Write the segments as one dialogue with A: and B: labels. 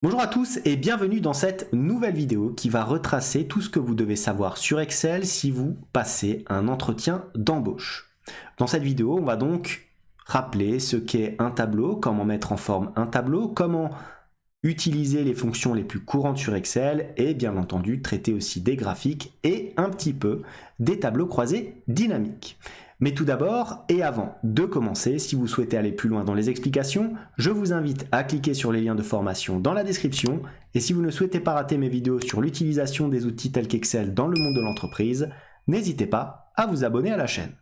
A: Bonjour à tous et bienvenue dans cette nouvelle vidéo qui va retracer tout ce que vous devez savoir sur Excel si vous passez un entretien d'embauche. Dans cette vidéo, on va donc rappeler ce qu'est un tableau, comment mettre en forme un tableau, comment utiliser les fonctions les plus courantes sur Excel et bien entendu traiter aussi des graphiques et un petit peu des tableaux croisés dynamiques. Mais tout d'abord, et avant de commencer, si vous souhaitez aller plus loin dans les explications, je vous invite à cliquer sur les liens de formation dans la description. Et si vous ne souhaitez pas rater mes vidéos sur l'utilisation des outils tels qu'Excel dans le monde de l'entreprise, n'hésitez pas à vous abonner à la chaîne.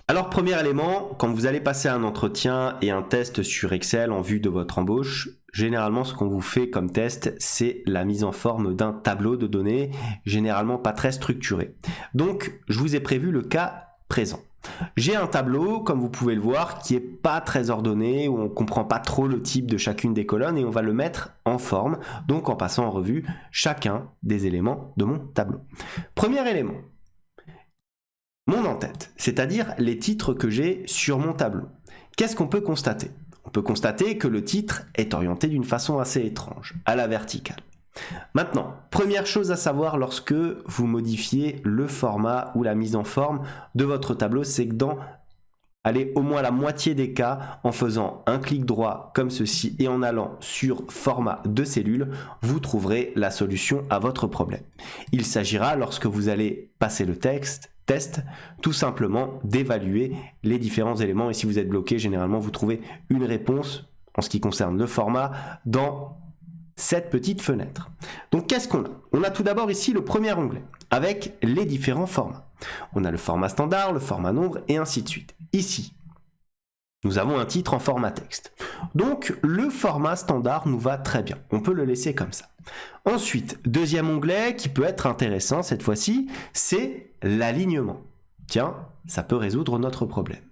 A: Alors premier élément, quand vous allez passer un entretien et un test sur Excel en vue de votre embauche, généralement ce qu'on vous fait comme test, c'est la mise en forme d'un tableau de données, généralement pas très structuré. Donc je vous ai prévu le cas présent. J'ai un tableau, comme vous pouvez le voir, qui est pas très ordonné, où on comprend pas trop le type de chacune des colonnes et on va le mettre en forme, donc en passant en revue chacun des éléments de mon tableau. Premier élément, mon en-tête, c'est-à-dire les titres que j'ai sur mon tableau. Qu'est-ce qu'on peut constater? On peut constater que le titre est orienté d'une façon assez étrange, à la verticale. Maintenant, première chose à savoir lorsque vous modifiez le format ou la mise en forme de votre tableau, c'est que dans au moins la moitié des cas, en faisant un clic droit comme ceci et en allant sur format de cellule, vous trouverez la solution à votre problème. Il s'agira, lorsque vous allez passer le test, tout simplement d'évaluer les différents éléments et si vous êtes bloqué, généralement vous trouvez une réponse en ce qui concerne le format dans cette petite fenêtre. Donc qu'est-ce qu'on a? On a tout d'abord ici le premier onglet avec les différents formats. On a le format standard, le format nombre et ainsi de suite. Ici, nous avons un titre en format texte. Donc le format standard nous va très bien. On peut le laisser comme ça. Ensuite, deuxième onglet qui peut être intéressant cette fois-ci, c'est l'alignement. Tiens, ça peut résoudre notre problème.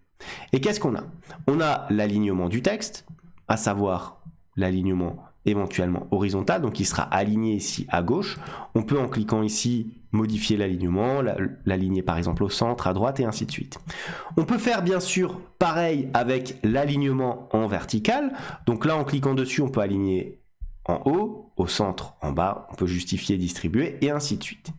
A: Et qu'est-ce qu'on a? On a l'alignement du texte, à savoir l'alignement éventuellement horizontal, donc il sera aligné ici à gauche. On peut en cliquant ici modifier l'alignement, l'aligner par exemple au centre, à droite et ainsi de suite. On peut faire bien sûr pareil avec l'alignement en vertical. Donc là en cliquant dessus on peut aligner en haut, au centre, en bas, on peut justifier, distribuer et ainsi de suite.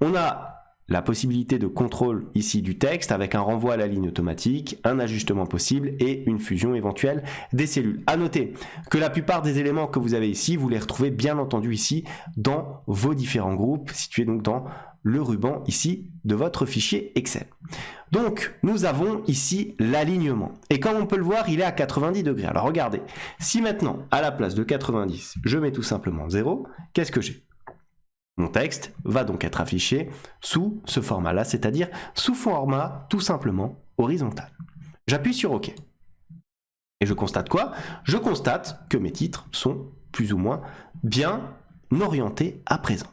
A: On a la possibilité de contrôle ici du texte avec un renvoi à la ligne automatique, un ajustement possible et une fusion éventuelle des cellules. À noter que la plupart des éléments que vous avez ici, vous les retrouvez bien entendu ici dans vos différents groupes, situés donc dans le ruban ici de votre fichier Excel. Donc nous avons ici l'alignement et comme on peut le voir il est à 90 degrés. Alors regardez, si maintenant à la place de 90 je mets tout simplement 0, qu'est-ce que j'ai? Mon texte va donc être affiché sous ce format-là, c'est-à-dire sous format tout simplement horizontal. J'appuie sur OK. Et je constate quoi? Je constate que mes titres sont plus ou moins bien orientés à présent.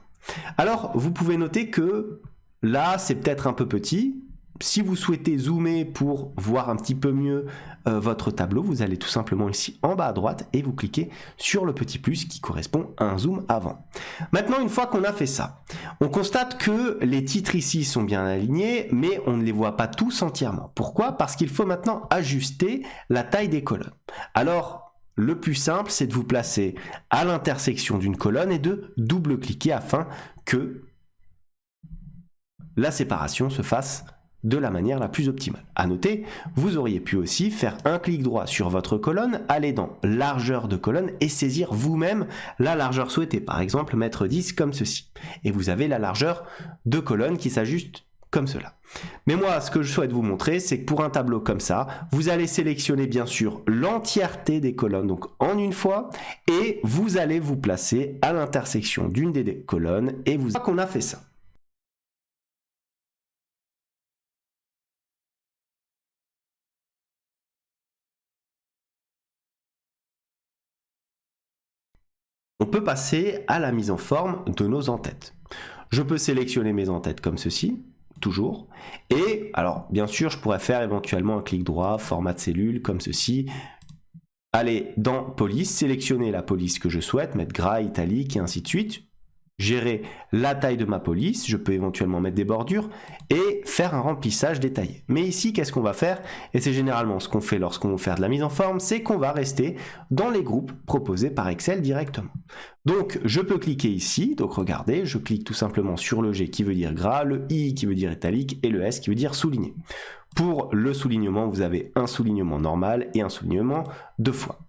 A: Alors, vous pouvez noter que là, c'est peut-être un peu petit. Si vous souhaitez zoomer pour voir un petit peu mieux votre tableau, vous allez tout simplement ici en bas à droite et vous cliquez sur le petit plus qui correspond à un zoom avant. Maintenant, une fois qu'on a fait ça, on constate que les titres ici sont bien alignés, mais on ne les voit pas tous entièrement. Pourquoi? Parce qu'il faut maintenant ajuster la taille des colonnes. Alors, le plus simple, c'est de vous placer à l'intersection d'une colonne et de double-cliquer afin que la séparation se fasse de la manière la plus optimale. À noter, vous auriez pu aussi faire un clic droit sur votre colonne, aller dans largeur de colonne et saisir vous-même la largeur souhaitée. Par exemple, mettre 10 comme ceci. Et vous avez la largeur de colonne qui s'ajuste comme cela. Mais moi, ce que je souhaite vous montrer, c'est que pour un tableau comme ça, vous allez sélectionner bien sûr l'entièreté des colonnes, donc en une fois, et vous allez vous placer à l'intersection d'une des colonnes, et vous voyez qu'on a fait ça. On peut passer à la mise en forme de nos en-têtes. Je peux sélectionner mes en-têtes comme ceci, toujours. Et alors, bien sûr, je pourrais faire éventuellement un clic droit, format de cellule, comme ceci. Aller dans police, sélectionner la police que je souhaite, mettre gras, italique et ainsi de suite. gérer la taille de ma police, je peux éventuellement mettre des bordures et faire un remplissage détaillé. Mais ici, qu'est-ce qu'on va faire? Et c'est généralement ce qu'on fait lorsqu'on veut faire de la mise en forme, c'est qu'on va rester dans les groupes proposés par Excel directement. Donc, je peux cliquer ici, donc regardez, je clique tout simplement sur le G qui veut dire gras, le I qui veut dire italique et le S qui veut dire souligné. Pour le soulignement, vous avez un soulignement normal et un soulignement 2 fois.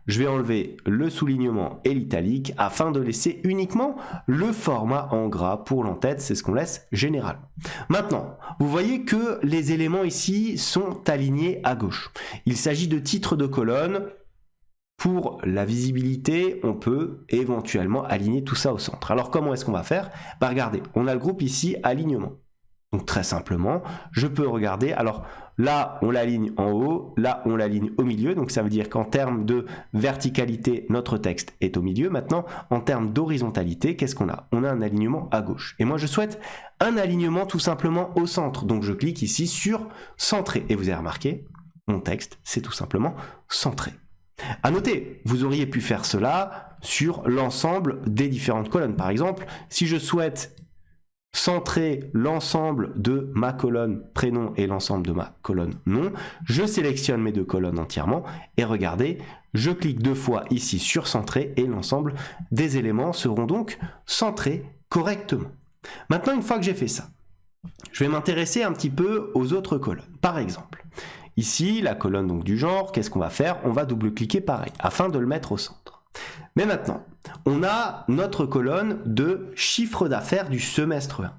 A: Je vais enlever le soulignement et l'italique afin de laisser uniquement le format en gras pour l'entête, c'est ce qu'on laisse généralement. Maintenant, vous voyez que les éléments ici sont alignés à gauche. Il s'agit de titres de colonne. Pour la visibilité, on peut éventuellement aligner tout ça au centre. Alors comment est-ce qu'on va faire? Bah regardez, on a le groupe ici alignement. Donc très simplement, je peux regarder, alors là on l'aligne en haut, là on l'aligne au milieu, donc ça veut dire qu'en termes de verticalité, notre texte est au milieu. Maintenant, en termes d'horizontalité, qu'est-ce qu'on a? On a un alignement à gauche. Et moi je souhaite un alignement tout simplement au centre, donc je clique ici sur centrer. Et vous avez remarqué, mon texte c'est tout simplement centré. À noter, vous auriez pu faire cela sur l'ensemble des différentes colonnes. Par exemple, si je souhaite centrer l'ensemble de ma colonne prénom et l'ensemble de ma colonne nom, je sélectionne mes 2 colonnes entièrement et regardez, je clique 2 fois ici sur centrer et l'ensemble des éléments seront donc centrés correctement. Maintenant, une fois que j'ai fait ça, je vais m'intéresser un petit peu aux autres colonnes. Par exemple, ici, la colonne donc du genre, qu'est-ce qu'on va faire? On va double-cliquer pareil afin de le mettre au centre. Mais maintenant, on a notre colonne de chiffre d'affaires du semestre 1.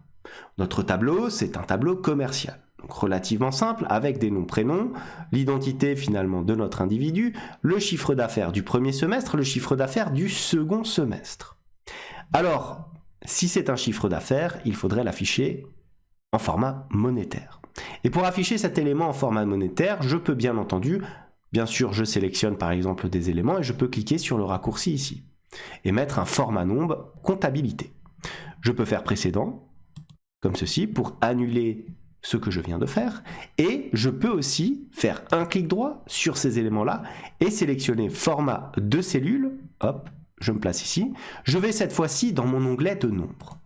A: Notre tableau, c'est un tableau commercial. Donc relativement simple, avec des noms, prénoms, l'identité finalement de notre individu, le chiffre d'affaires du premier semestre, le chiffre d'affaires du second semestre. Alors, si c'est un chiffre d'affaires, il faudrait l'afficher en format monétaire. Et pour afficher cet élément en format monétaire, je peux bien entendu, bien sûr, je sélectionne par exemple des éléments et je peux cliquer sur le raccourci ici et mettre un format nombre comptabilité. Je peux faire précédent, comme ceci, pour annuler ce que je viens de faire, et je peux aussi faire un clic droit sur ces éléments-là et sélectionner format de cellule, hop, je me place ici, je vais cette fois-ci dans mon onglet de nombre.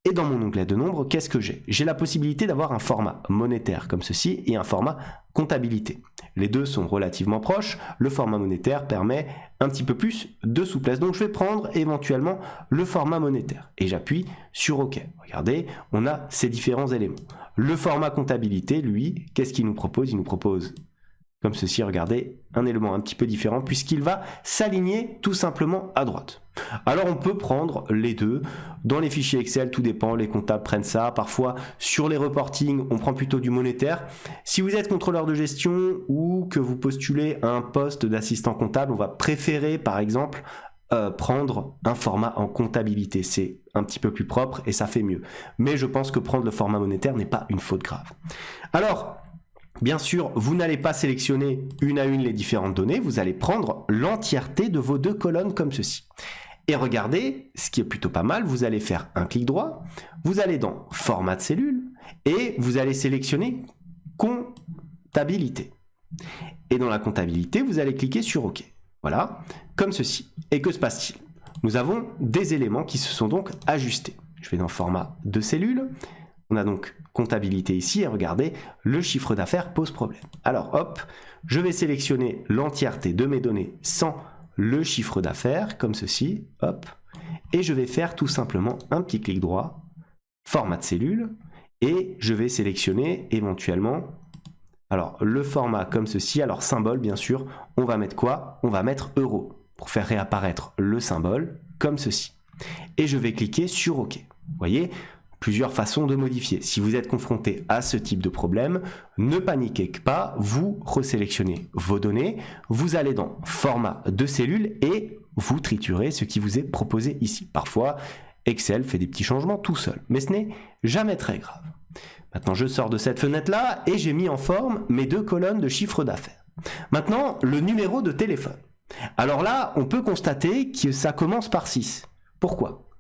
A: Et dans mon onglet de nombre, qu'est-ce que j'ai? J'ai la possibilité d'avoir un format monétaire comme ceci et un format comptabilité. Les deux sont relativement proches. Le format monétaire permet un petit peu plus de souplesse. Donc je vais prendre éventuellement le format monétaire et j'appuie sur OK. Regardez, on a ces différents éléments. Le format comptabilité, lui, qu'est-ce qu'il nous propose? Il nous propose comme ceci, regardez, un élément un petit peu différent puisqu'il va s'aligner tout simplement à droite. Alors on peut prendre les deux. Dans les fichiers Excel, tout dépend, les comptables prennent ça. Parfois, sur les reportings, on prend plutôt du monétaire. Si vous êtes contrôleur de gestion ou que vous postulez à un poste d'assistant comptable, on va préférer, par exemple, prendre un format en comptabilité. C'est un petit peu plus propre et ça fait mieux. Mais je pense que prendre le format monétaire n'est pas une faute grave. Alors, bien sûr, vous n'allez pas sélectionner une à une les différentes données, vous allez prendre l'entièreté de vos deux colonnes comme ceci. Et regardez, ce qui est plutôt pas mal, vous allez faire un clic droit, vous allez dans format de cellule et vous allez sélectionner comptabilité. Et dans la comptabilité, vous allez cliquer sur OK. Voilà, comme ceci. Et que se passe-t-il? Nous avons des éléments qui se sont donc ajustés. Je vais dans format de cellule. On a donc comptabilité ici et regardez, le chiffre d'affaires pose problème. Alors hop, je vais sélectionner l'entièreté de mes données sans le chiffre d'affaires, comme ceci, hop, et je vais faire tout simplement un petit clic droit, format de cellule, et je vais sélectionner éventuellement, alors le format comme ceci, alors symbole bien sûr, on va mettre quoi? On va mettre euro, pour faire réapparaître le symbole, comme ceci. Et je vais cliquer sur OK. Vous voyez, plusieurs façons de modifier. Si vous êtes confronté à ce type de problème, ne paniquez pas, vous resélectionnez vos données, vous allez dans format de cellule et vous triturez ce qui vous est proposé ici. Parfois, Excel fait des petits changements tout seul, mais ce n'est jamais très grave. Maintenant, je sors de cette fenêtre-là et j'ai mis en forme mes deux colonnes de chiffre d'affaires. Maintenant, le numéro de téléphone. Alors là, on peut constater que ça commence par 6. Pourquoi?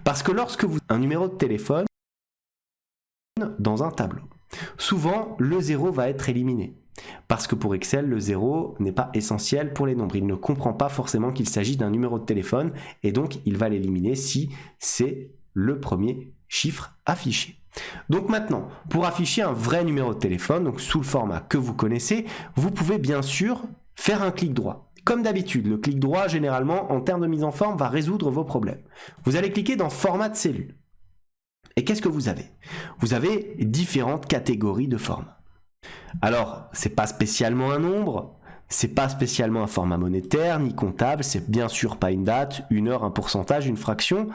A: Parce que lorsque vous avez un numéro de téléphone dans un tableau, souvent le 0 va être éliminé. Parce que pour Excel, le 0 n'est pas essentiel pour les nombres. Il ne comprend pas forcément qu'il s'agit d'un numéro de téléphone et donc il va l'éliminer si c'est le premier chiffre affiché. Donc maintenant, pour afficher un vrai numéro de téléphone, donc sous le format que vous connaissez, vous pouvez bien sûr faire un clic droit. Comme d'habitude, le clic droit, généralement, en termes de mise en forme, va résoudre vos problèmes. Vous allez cliquer dans Format de cellule. Et qu'est-ce que vous avez? Vous avez différentes catégories de formats. Alors, c'est pas spécialement un nombre, c'est pas spécialement un format monétaire, ni comptable, c'est bien sûr pas une date, une heure, un pourcentage, une fraction.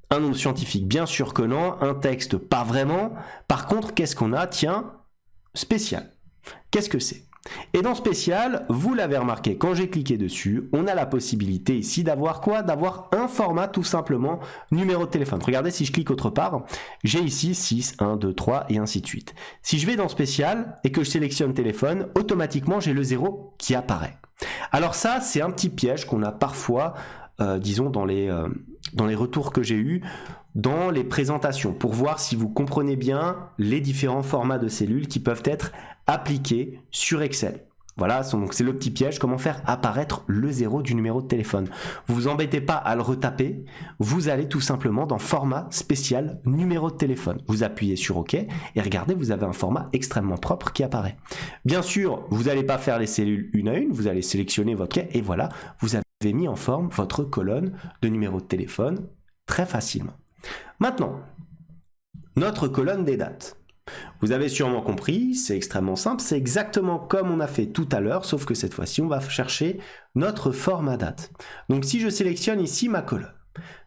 A: Un nombre scientifique, bien sûr que non. Un texte, pas vraiment. Par contre, qu'est-ce qu'on a? Tiens, spécial. Qu'est-ce que c'est? Et dans spécial, vous l'avez remarqué, quand j'ai cliqué dessus, on a la possibilité ici d'avoir quoi? D'avoir un format tout simplement numéro de téléphone. Regardez, si je clique autre part, j'ai ici 6, 1, 2, 3 et ainsi de suite. Si je vais dans spécial et que je sélectionne téléphone, automatiquement j'ai le 0 qui apparaît. Alors ça, c'est un petit piège qu'on a parfois, disons dans les retours que j'ai eus, dans les présentations, pour voir si vous comprenez bien les différents formats de cellules qui peuvent être appliqués sur Excel. Voilà, donc c'est le petit piège, comment faire apparaître le 0 du numéro de téléphone. Vous vous embêtez pas à le retaper, vous allez tout simplement dans format spécial numéro de téléphone. Vous appuyez sur OK et regardez, vous avez un format extrêmement propre qui apparaît. Bien sûr, vous n'allez pas faire les cellules une à une, vous allez sélectionner votre et voilà, vous avez mis en forme votre colonne de numéro de téléphone très facilement. Maintenant, notre colonne des dates. Vous avez sûrement compris, c'est extrêmement simple, c'est exactement comme on a fait tout à l'heure, sauf que cette fois-ci, on va chercher notre format date. Donc si je sélectionne ici ma colonne,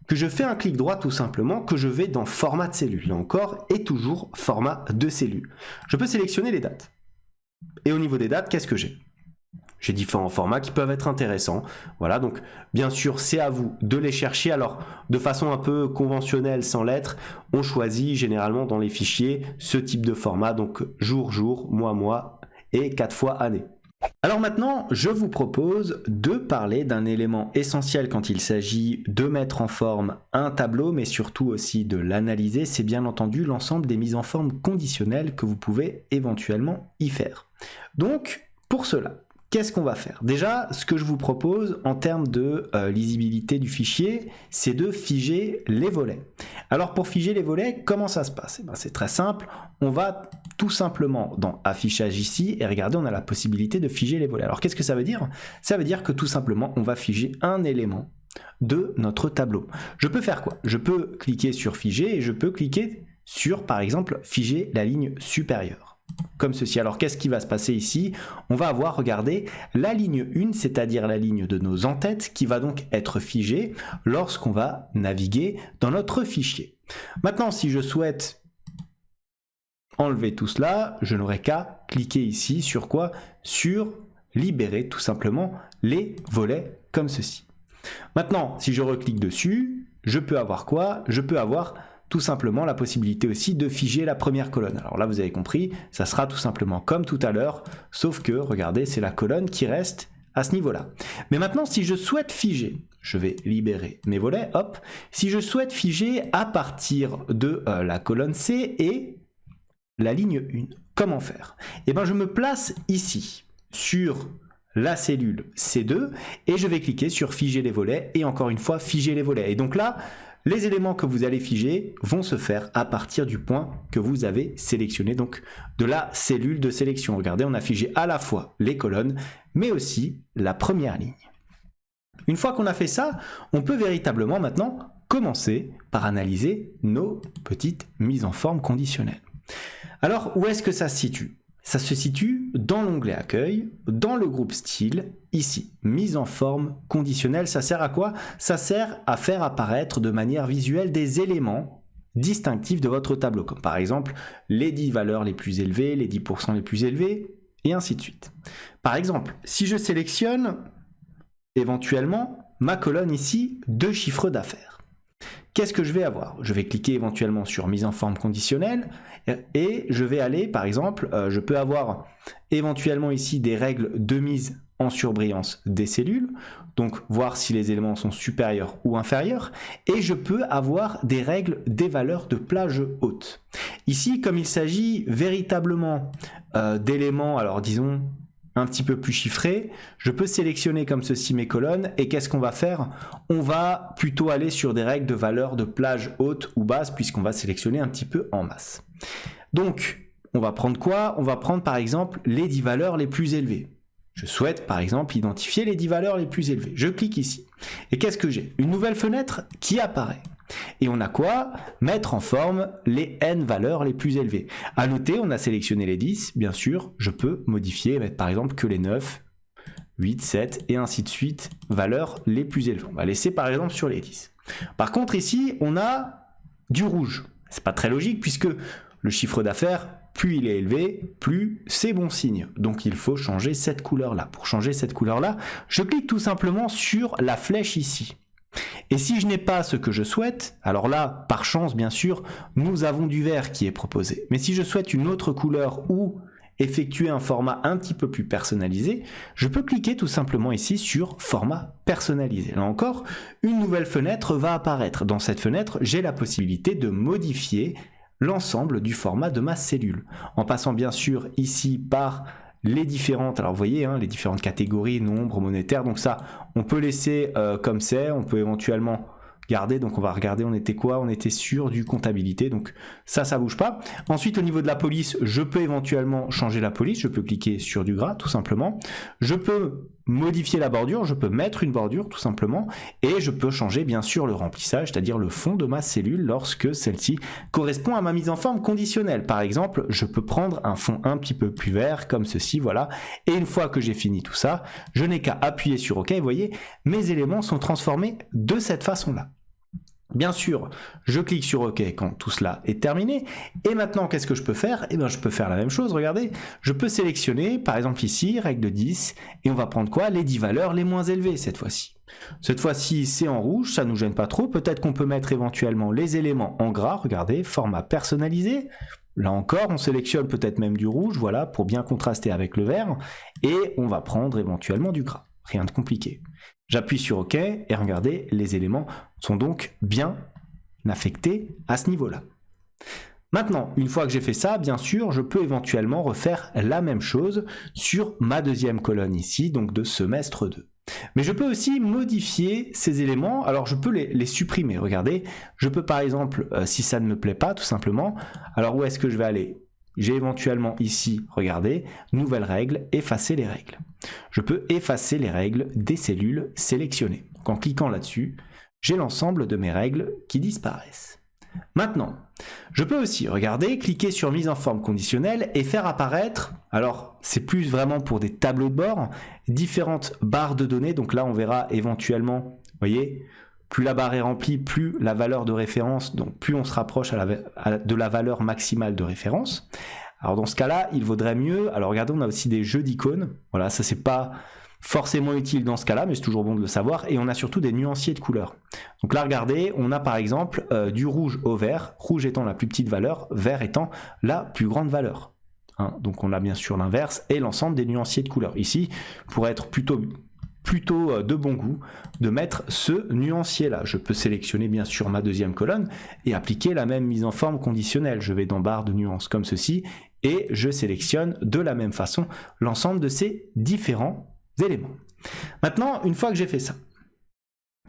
A: que je fais un clic droit tout simplement, que je vais dans format de cellule, là encore, et toujours format de cellule. Je peux sélectionner les dates. Et au niveau des dates, qu'est-ce que j'ai? J'ai différents formats qui peuvent être intéressants. Voilà, donc bien sûr, c'est à vous de les chercher. Alors, de façon un peu conventionnelle, sans lettres, on choisit généralement dans les fichiers ce type de format, donc jour, jour, mois, mois et 4 fois année. Alors maintenant, je vous propose de parler d'un élément essentiel quand il s'agit de mettre en forme un tableau, mais surtout aussi de l'analyser. C'est bien entendu l'ensemble des mises en forme conditionnelles que vous pouvez éventuellement y faire. Donc, pour cela, qu'est-ce qu'on va faire? Déjà, ce que je vous propose en termes de lisibilité du fichier, c'est de figer les volets. Alors pour figer les volets, comment ça se passe? C'est très simple, on va tout simplement dans affichage ici et regardez, on a la possibilité de figer les volets. Alors qu'est-ce que ça veut dire? Ça veut dire que tout simplement, on va figer un élément de notre tableau. Je peux faire quoi? Je peux cliquer sur figer et je peux cliquer sur, par exemple, figer la ligne supérieure. Comme ceci. Alors qu'est-ce qui va se passer ici? On va avoir, regardez, la ligne 1, c'est-à-dire la ligne de nos en-têtes, qui va donc être figée lorsqu'on va naviguer dans notre fichier. Maintenant, si je souhaite enlever tout cela, je n'aurai qu'à cliquer ici sur quoi? Sur libérer tout simplement les volets comme ceci. Maintenant, si je reclique dessus, je peux avoir quoi? Je peux avoir tout simplement la possibilité aussi de figer la première colonne. Alors là, vous avez compris, ça sera tout simplement comme tout à l'heure, sauf que, regardez, c'est la colonne qui reste à ce niveau-là. Mais maintenant, si je souhaite figer, je vais libérer mes volets, hop, si je souhaite figer à partir de la colonne C et la ligne 1, comment faire? Eh bien, je me place ici, sur la cellule C2, et je vais cliquer sur figer les volets, et encore une fois, figer les volets. Et donc là, les éléments que vous allez figer vont se faire à partir du point que vous avez sélectionné, donc de la cellule de sélection. Regardez, on a figé à la fois les colonnes, mais aussi la première ligne. Une fois qu'on a fait ça, on peut véritablement maintenant commencer par analyser nos petites mises en forme conditionnelles. Alors, où est-ce que ça se situe? Ça se situe dans l'onglet Accueil, dans le groupe Style, ici, mise en forme conditionnelle. Ça sert à quoi? Ça sert à faire apparaître de manière visuelle des éléments distinctifs de votre tableau, comme par exemple les 10 valeurs les plus élevées, les 10% les plus élevés, et ainsi de suite. Par exemple, si je sélectionne éventuellement ma colonne ici de chiffre d'affaires, qu'est-ce que je vais avoir? Je vais cliquer éventuellement sur mise en forme conditionnelle et je vais aller, par exemple, je peux avoir éventuellement ici des règles de mise en surbrillance des cellules, donc voir si les éléments sont supérieurs ou inférieurs, et je peux avoir des règles des valeurs de plage haute. Ici, comme il s'agit véritablement d'éléments, alors disons, un petit peu plus chiffré, je peux sélectionner comme ceci mes colonnes et qu'est-ce qu'on va faire? On va plutôt aller sur des règles de valeur de plage haute ou basse puisqu'on va sélectionner un petit peu en masse. Donc, on va prendre quoi? On va prendre par exemple les 10 valeurs les plus élevées. Je souhaite par exemple identifier les 10 valeurs les plus élevées. Je clique ici. Et qu'est-ce que j'ai? Une nouvelle fenêtre qui apparaît. Et on a quoi? Mettre en forme les n valeurs les plus élevées. À noter, on a sélectionné les 10. Bien sûr, je peux modifier et mettre par exemple que les 9, 8, 7 et ainsi de suite valeurs les plus élevées. On va laisser par exemple sur les 10. Par contre ici, on a du rouge. C'est pas très logique puisque le chiffre d'affaires, plus il est élevé, plus c'est bon signe. Donc il faut changer cette couleur-là. Pour changer cette couleur-là, je clique tout simplement sur la flèche ici. Et si je n'ai pas ce que je souhaite, alors là, par chance, bien sûr, nous avons du vert qui est proposé. Mais si je souhaite une autre couleur ou effectuer un format un petit peu plus personnalisé, je peux cliquer tout simplement ici sur format personnalisé. Là encore, une nouvelle fenêtre va apparaître. Dans cette fenêtre, j'ai la possibilité de modifier l'ensemble du format de ma cellule. En passant bien sûr ici par les différentes, alors vous voyez, hein, les différentes catégories, nombres, monétaires, donc ça, on peut laisser comme c'est, on peut éventuellement garder, donc on va regarder, on était quoi? On était sur du comptabilité, donc ça bouge pas. Ensuite, au niveau de la police, je peux éventuellement changer la police, je peux cliquer sur du gras, tout simplement. Je peux modifier la bordure, je peux mettre une bordure, tout simplement, et je peux changer, bien sûr, le remplissage, c'est-à-dire le fond de ma cellule lorsque celle-ci correspond à ma mise en forme conditionnelle. Par exemple, je peux prendre un fond un petit peu plus vert, comme ceci, voilà, et une fois que j'ai fini tout ça, je n'ai qu'à appuyer sur OK, vous voyez, mes éléments sont transformés de cette façon-là. Bien sûr, je clique sur OK quand tout cela est terminé. Et maintenant, qu'est-ce que je peux faire? Eh bien, je peux faire la même chose, regardez. Je peux sélectionner, par exemple ici, règle de 10, et on va prendre quoi? Les 10 valeurs les moins élevées cette fois-ci. Cette fois-ci, c'est en rouge, ça ne nous gêne pas trop. Peut-être qu'on peut mettre éventuellement les éléments en gras, regardez, format personnalisé. Là encore, on sélectionne peut-être même du rouge, voilà, pour bien contraster avec le vert. Et on va prendre éventuellement du gras. Rien de compliqué. J'appuie sur OK et regardez, les éléments sont donc bien affectés à ce niveau-là. Maintenant, une fois que j'ai fait ça, bien sûr, je peux éventuellement refaire la même chose sur ma deuxième colonne ici, donc de semestre 2. Mais je peux aussi modifier ces éléments, alors je peux les supprimer, regardez. Je peux par exemple, si ça ne me plaît pas tout simplement, alors où est-ce que je vais aller? J'ai éventuellement ici, regardez, nouvelle règle, effacer les règles. Je peux effacer les règles des cellules sélectionnées. Donc en cliquant là-dessus, j'ai l'ensemble de mes règles qui disparaissent. Maintenant, je peux aussi, regardez, cliquer sur mise en forme conditionnelle et faire apparaître, alors c'est plus vraiment pour des tableaux de bord, différentes barres de données. Donc là, on verra éventuellement, vous voyez, plus la barre est remplie, plus la valeur de référence, donc plus on se rapproche de la valeur maximale de référence. Alors dans ce cas-là, il vaudrait mieux, alors regardez, on a aussi des jeux d'icônes, voilà, ça c'est pas forcément utile dans ce cas-là, mais c'est toujours bon de le savoir, et on a surtout des nuanciers de couleurs. Donc là, regardez, on a par exemple du rouge au vert, rouge étant la plus petite valeur, vert étant la plus grande valeur. Hein, donc on a bien sûr l'inverse et l'ensemble des nuanciers de couleurs. Ici, pour être plutôt de bon goût de mettre ce nuancier là. Je peux sélectionner bien sûr ma deuxième colonne et appliquer la même mise en forme conditionnelle. Je vais dans barre de nuances comme ceci et je sélectionne de la même façon l'ensemble de ces différents éléments. Maintenant, une fois que j'ai fait ça,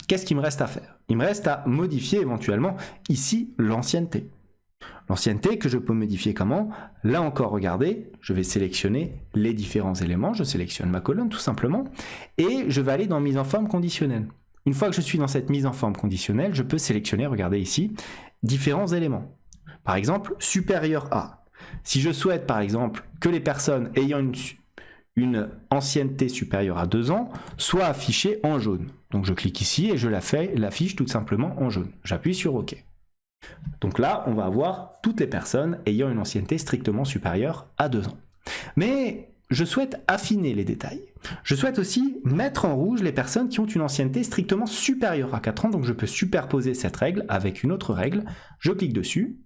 A: qu'est-ce qu'il me reste à faire? Il me reste à modifier éventuellement ici l'ancienneté. L'ancienneté que je peux modifier comment? Là encore, regardez, je vais sélectionner les différents éléments, je sélectionne ma colonne tout simplement, et je vais aller dans mise en forme conditionnelle. Une fois que je suis dans cette mise en forme conditionnelle, je peux sélectionner, regardez ici, différents éléments. Par exemple, supérieur à. Si je souhaite par exemple que les personnes ayant une ancienneté supérieure à 2 ans soient affichées en jaune. Donc je clique ici et je l'affiche tout simplement en jaune. J'appuie sur OK. Donc là, on va avoir toutes les personnes ayant une ancienneté strictement supérieure à 2 ans. Mais je souhaite affiner les détails. Je souhaite aussi mettre en rouge les personnes qui ont une ancienneté strictement supérieure à 4 ans. Donc je peux superposer cette règle avec une autre règle. Je clique dessus.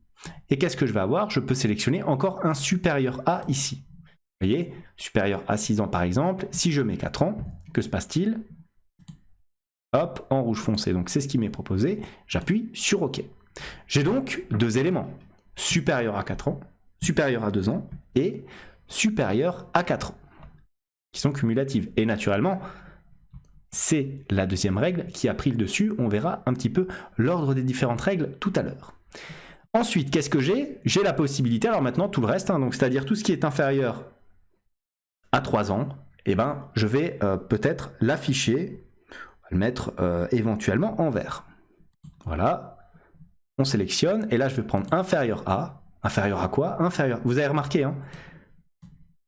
A: Et qu'est-ce que je vais avoir? Je peux sélectionner encore un supérieur à ici. Vous voyez, supérieur à 6 ans par exemple. Si je mets 4 ans, que se passe-t-il? Hop, en rouge foncé. Donc c'est ce qui m'est proposé. J'appuie sur OK. J'ai donc 2 éléments, supérieur à 4 ans, supérieur à 2 ans et supérieur à 4 ans. qui sont cumulatives. Et naturellement, c'est la deuxième règle qui a pris le dessus. On verra un petit peu l'ordre des différentes règles tout à l'heure. Ensuite, qu'est-ce que j'ai? J'ai la possibilité, alors maintenant tout le reste, hein, donc c'est-à-dire tout ce qui est inférieur à 3 ans, eh ben, je vais peut-être l'afficher, le mettre éventuellement en vert. Voilà, on sélectionne, et là je vais prendre inférieur à quoi? Inférieur, vous avez remarqué, hein,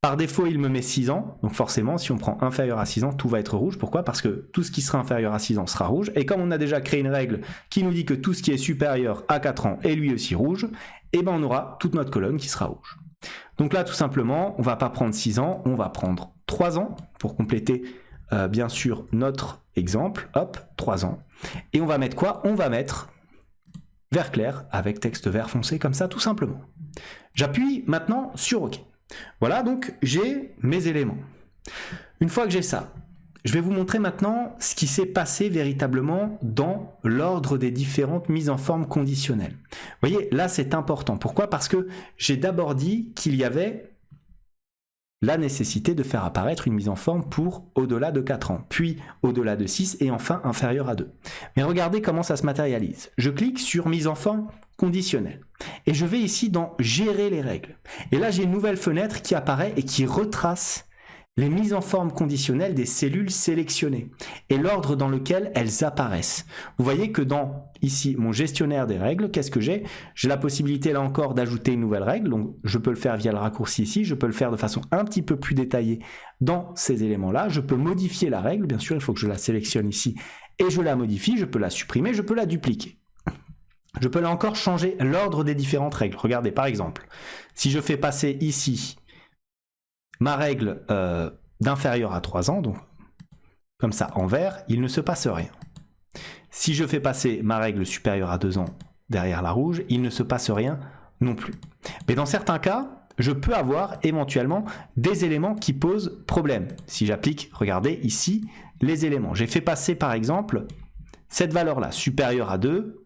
A: par défaut il me met 6 ans, donc forcément si on prend inférieur à 6 ans, tout va être rouge. Pourquoi? Parce que tout ce qui sera inférieur à 6 ans sera rouge, et comme on a déjà créé une règle qui nous dit que tout ce qui est supérieur à 4 ans est lui aussi rouge, et ben on aura toute notre colonne qui sera rouge. Donc là tout simplement, on va pas prendre 6 ans, on va prendre 3 ans, pour compléter bien sûr notre exemple, hop, 3 ans, et on va mettre quoi? On va mettre vert clair avec texte vert foncé, comme ça tout simplement. J'appuie maintenant sur OK. Voilà, donc j'ai mes éléments. Une fois que j'ai ça, je vais vous montrer maintenant ce qui s'est passé véritablement dans l'ordre des différentes mises en forme conditionnelles. Vous voyez, là c'est important. Pourquoi? Parce que j'ai d'abord dit qu'il y avait la nécessité de faire apparaître une mise en forme pour au-delà de 4 ans, puis au-delà de 6 et enfin inférieur à 2. Mais regardez comment ça se matérialise. Je clique sur mise en forme conditionnelle et je vais ici dans gérer les règles. Et là j'ai une nouvelle fenêtre qui apparaît et qui retrace les mises en forme conditionnelles des cellules sélectionnées et l'ordre dans lequel elles apparaissent. Vous voyez que dans, ici, mon gestionnaire des règles, qu'est-ce que j'ai? J'ai la possibilité, là encore, d'ajouter une nouvelle règle. Donc, je peux le faire via le raccourci ici. Je peux le faire de façon un petit peu plus détaillée dans ces éléments-là. Je peux modifier la règle. Bien sûr, il faut que je la sélectionne ici et je la modifie. Je peux la supprimer. Je peux la dupliquer. Je peux là encore changer l'ordre des différentes règles. Regardez, par exemple, si je fais passer ici ma règle d'inférieur à 3 ans, donc comme ça en vert, il ne se passe rien. Si je fais passer ma règle supérieure à 2 ans derrière la rouge, il ne se passe rien non plus. Mais dans certains cas, je peux avoir éventuellement des éléments qui posent problème. Si j'applique, regardez ici, les éléments. J'ai fait passer par exemple cette valeur-là, supérieure à 2,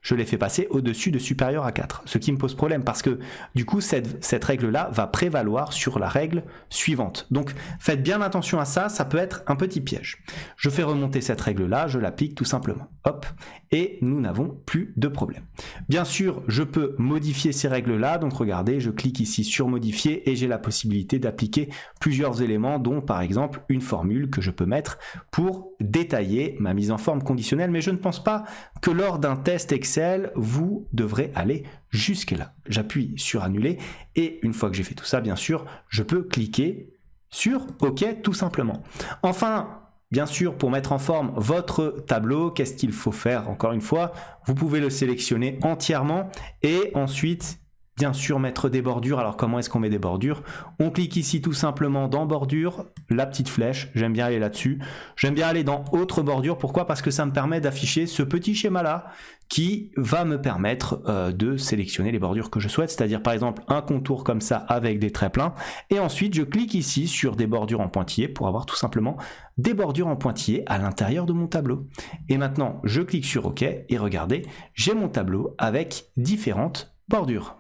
A: je l'ai fait passer au-dessus de supérieur à 4. Ce qui me pose problème parce que du coup, cette règle-là va prévaloir sur la règle suivante. Donc, faites bien attention à ça, ça peut être un petit piège. Je fais remonter cette règle-là, je l'applique tout simplement. Hop, et nous n'avons plus de problème. Bien sûr, je peux modifier ces règles-là. Donc, regardez, je clique ici sur modifier et j'ai la possibilité d'appliquer plusieurs éléments, dont par exemple une formule que je peux mettre pour détailler ma mise en forme conditionnelle. Mais je ne pense pas que lors d'un test Excel, vous devrez aller jusque là. J'appuie sur annuler et une fois que j'ai fait tout ça, bien sûr, je peux cliquer sur OK tout simplement. Enfin, bien sûr, pour mettre en forme votre tableau, qu'est-ce qu'il faut faire? Encore une fois, vous pouvez le sélectionner entièrement et ensuite, bien sûr, mettre des bordures. Alors, comment est-ce qu'on met des bordures? On clique ici tout simplement dans bordure, la petite flèche, j'aime bien aller là-dessus. J'aime bien aller dans autre bordure. Pourquoi? Parce que ça me permet d'afficher ce petit schéma-là qui va me permettre de sélectionner les bordures que je souhaite, c'est-à-dire par exemple un contour comme ça avec des traits pleins. Et ensuite, je clique ici sur des bordures en pointillés pour avoir tout simplement des bordures en pointillés à l'intérieur de mon tableau. Et maintenant, je clique sur OK et regardez, j'ai mon tableau avec différentes bordures.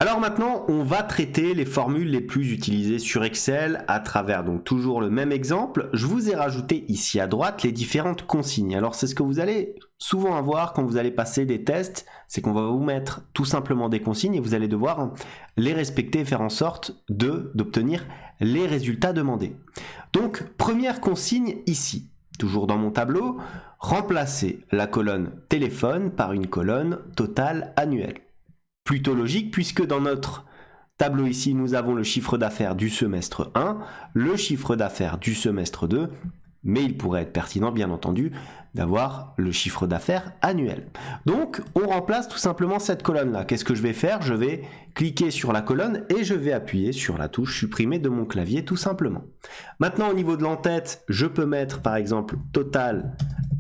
A: Alors maintenant, on va traiter les formules les plus utilisées sur Excel à travers donc toujours le même exemple. Je vous ai rajouté ici à droite les différentes consignes. Alors c'est ce que vous allez souvent avoir quand vous allez passer des tests, c'est qu'on va vous mettre tout simplement des consignes et vous allez devoir les respecter et faire en sorte d'obtenir les résultats demandés. Donc première consigne ici, toujours dans mon tableau, remplacer la colonne téléphone par une colonne totale annuelle. Plutôt logique puisque dans notre tableau ici, nous avons le chiffre d'affaires du semestre 1, le chiffre d'affaires du semestre 2, mais il pourrait être pertinent, bien entendu, d'avoir le chiffre d'affaires annuel. Donc, on remplace tout simplement cette colonne-là. Qu'est-ce que je vais faire? Je vais cliquer sur la colonne et je vais appuyer sur la touche supprimer de mon clavier, tout simplement. Maintenant, au niveau de l'entête, je peux mettre, par exemple, total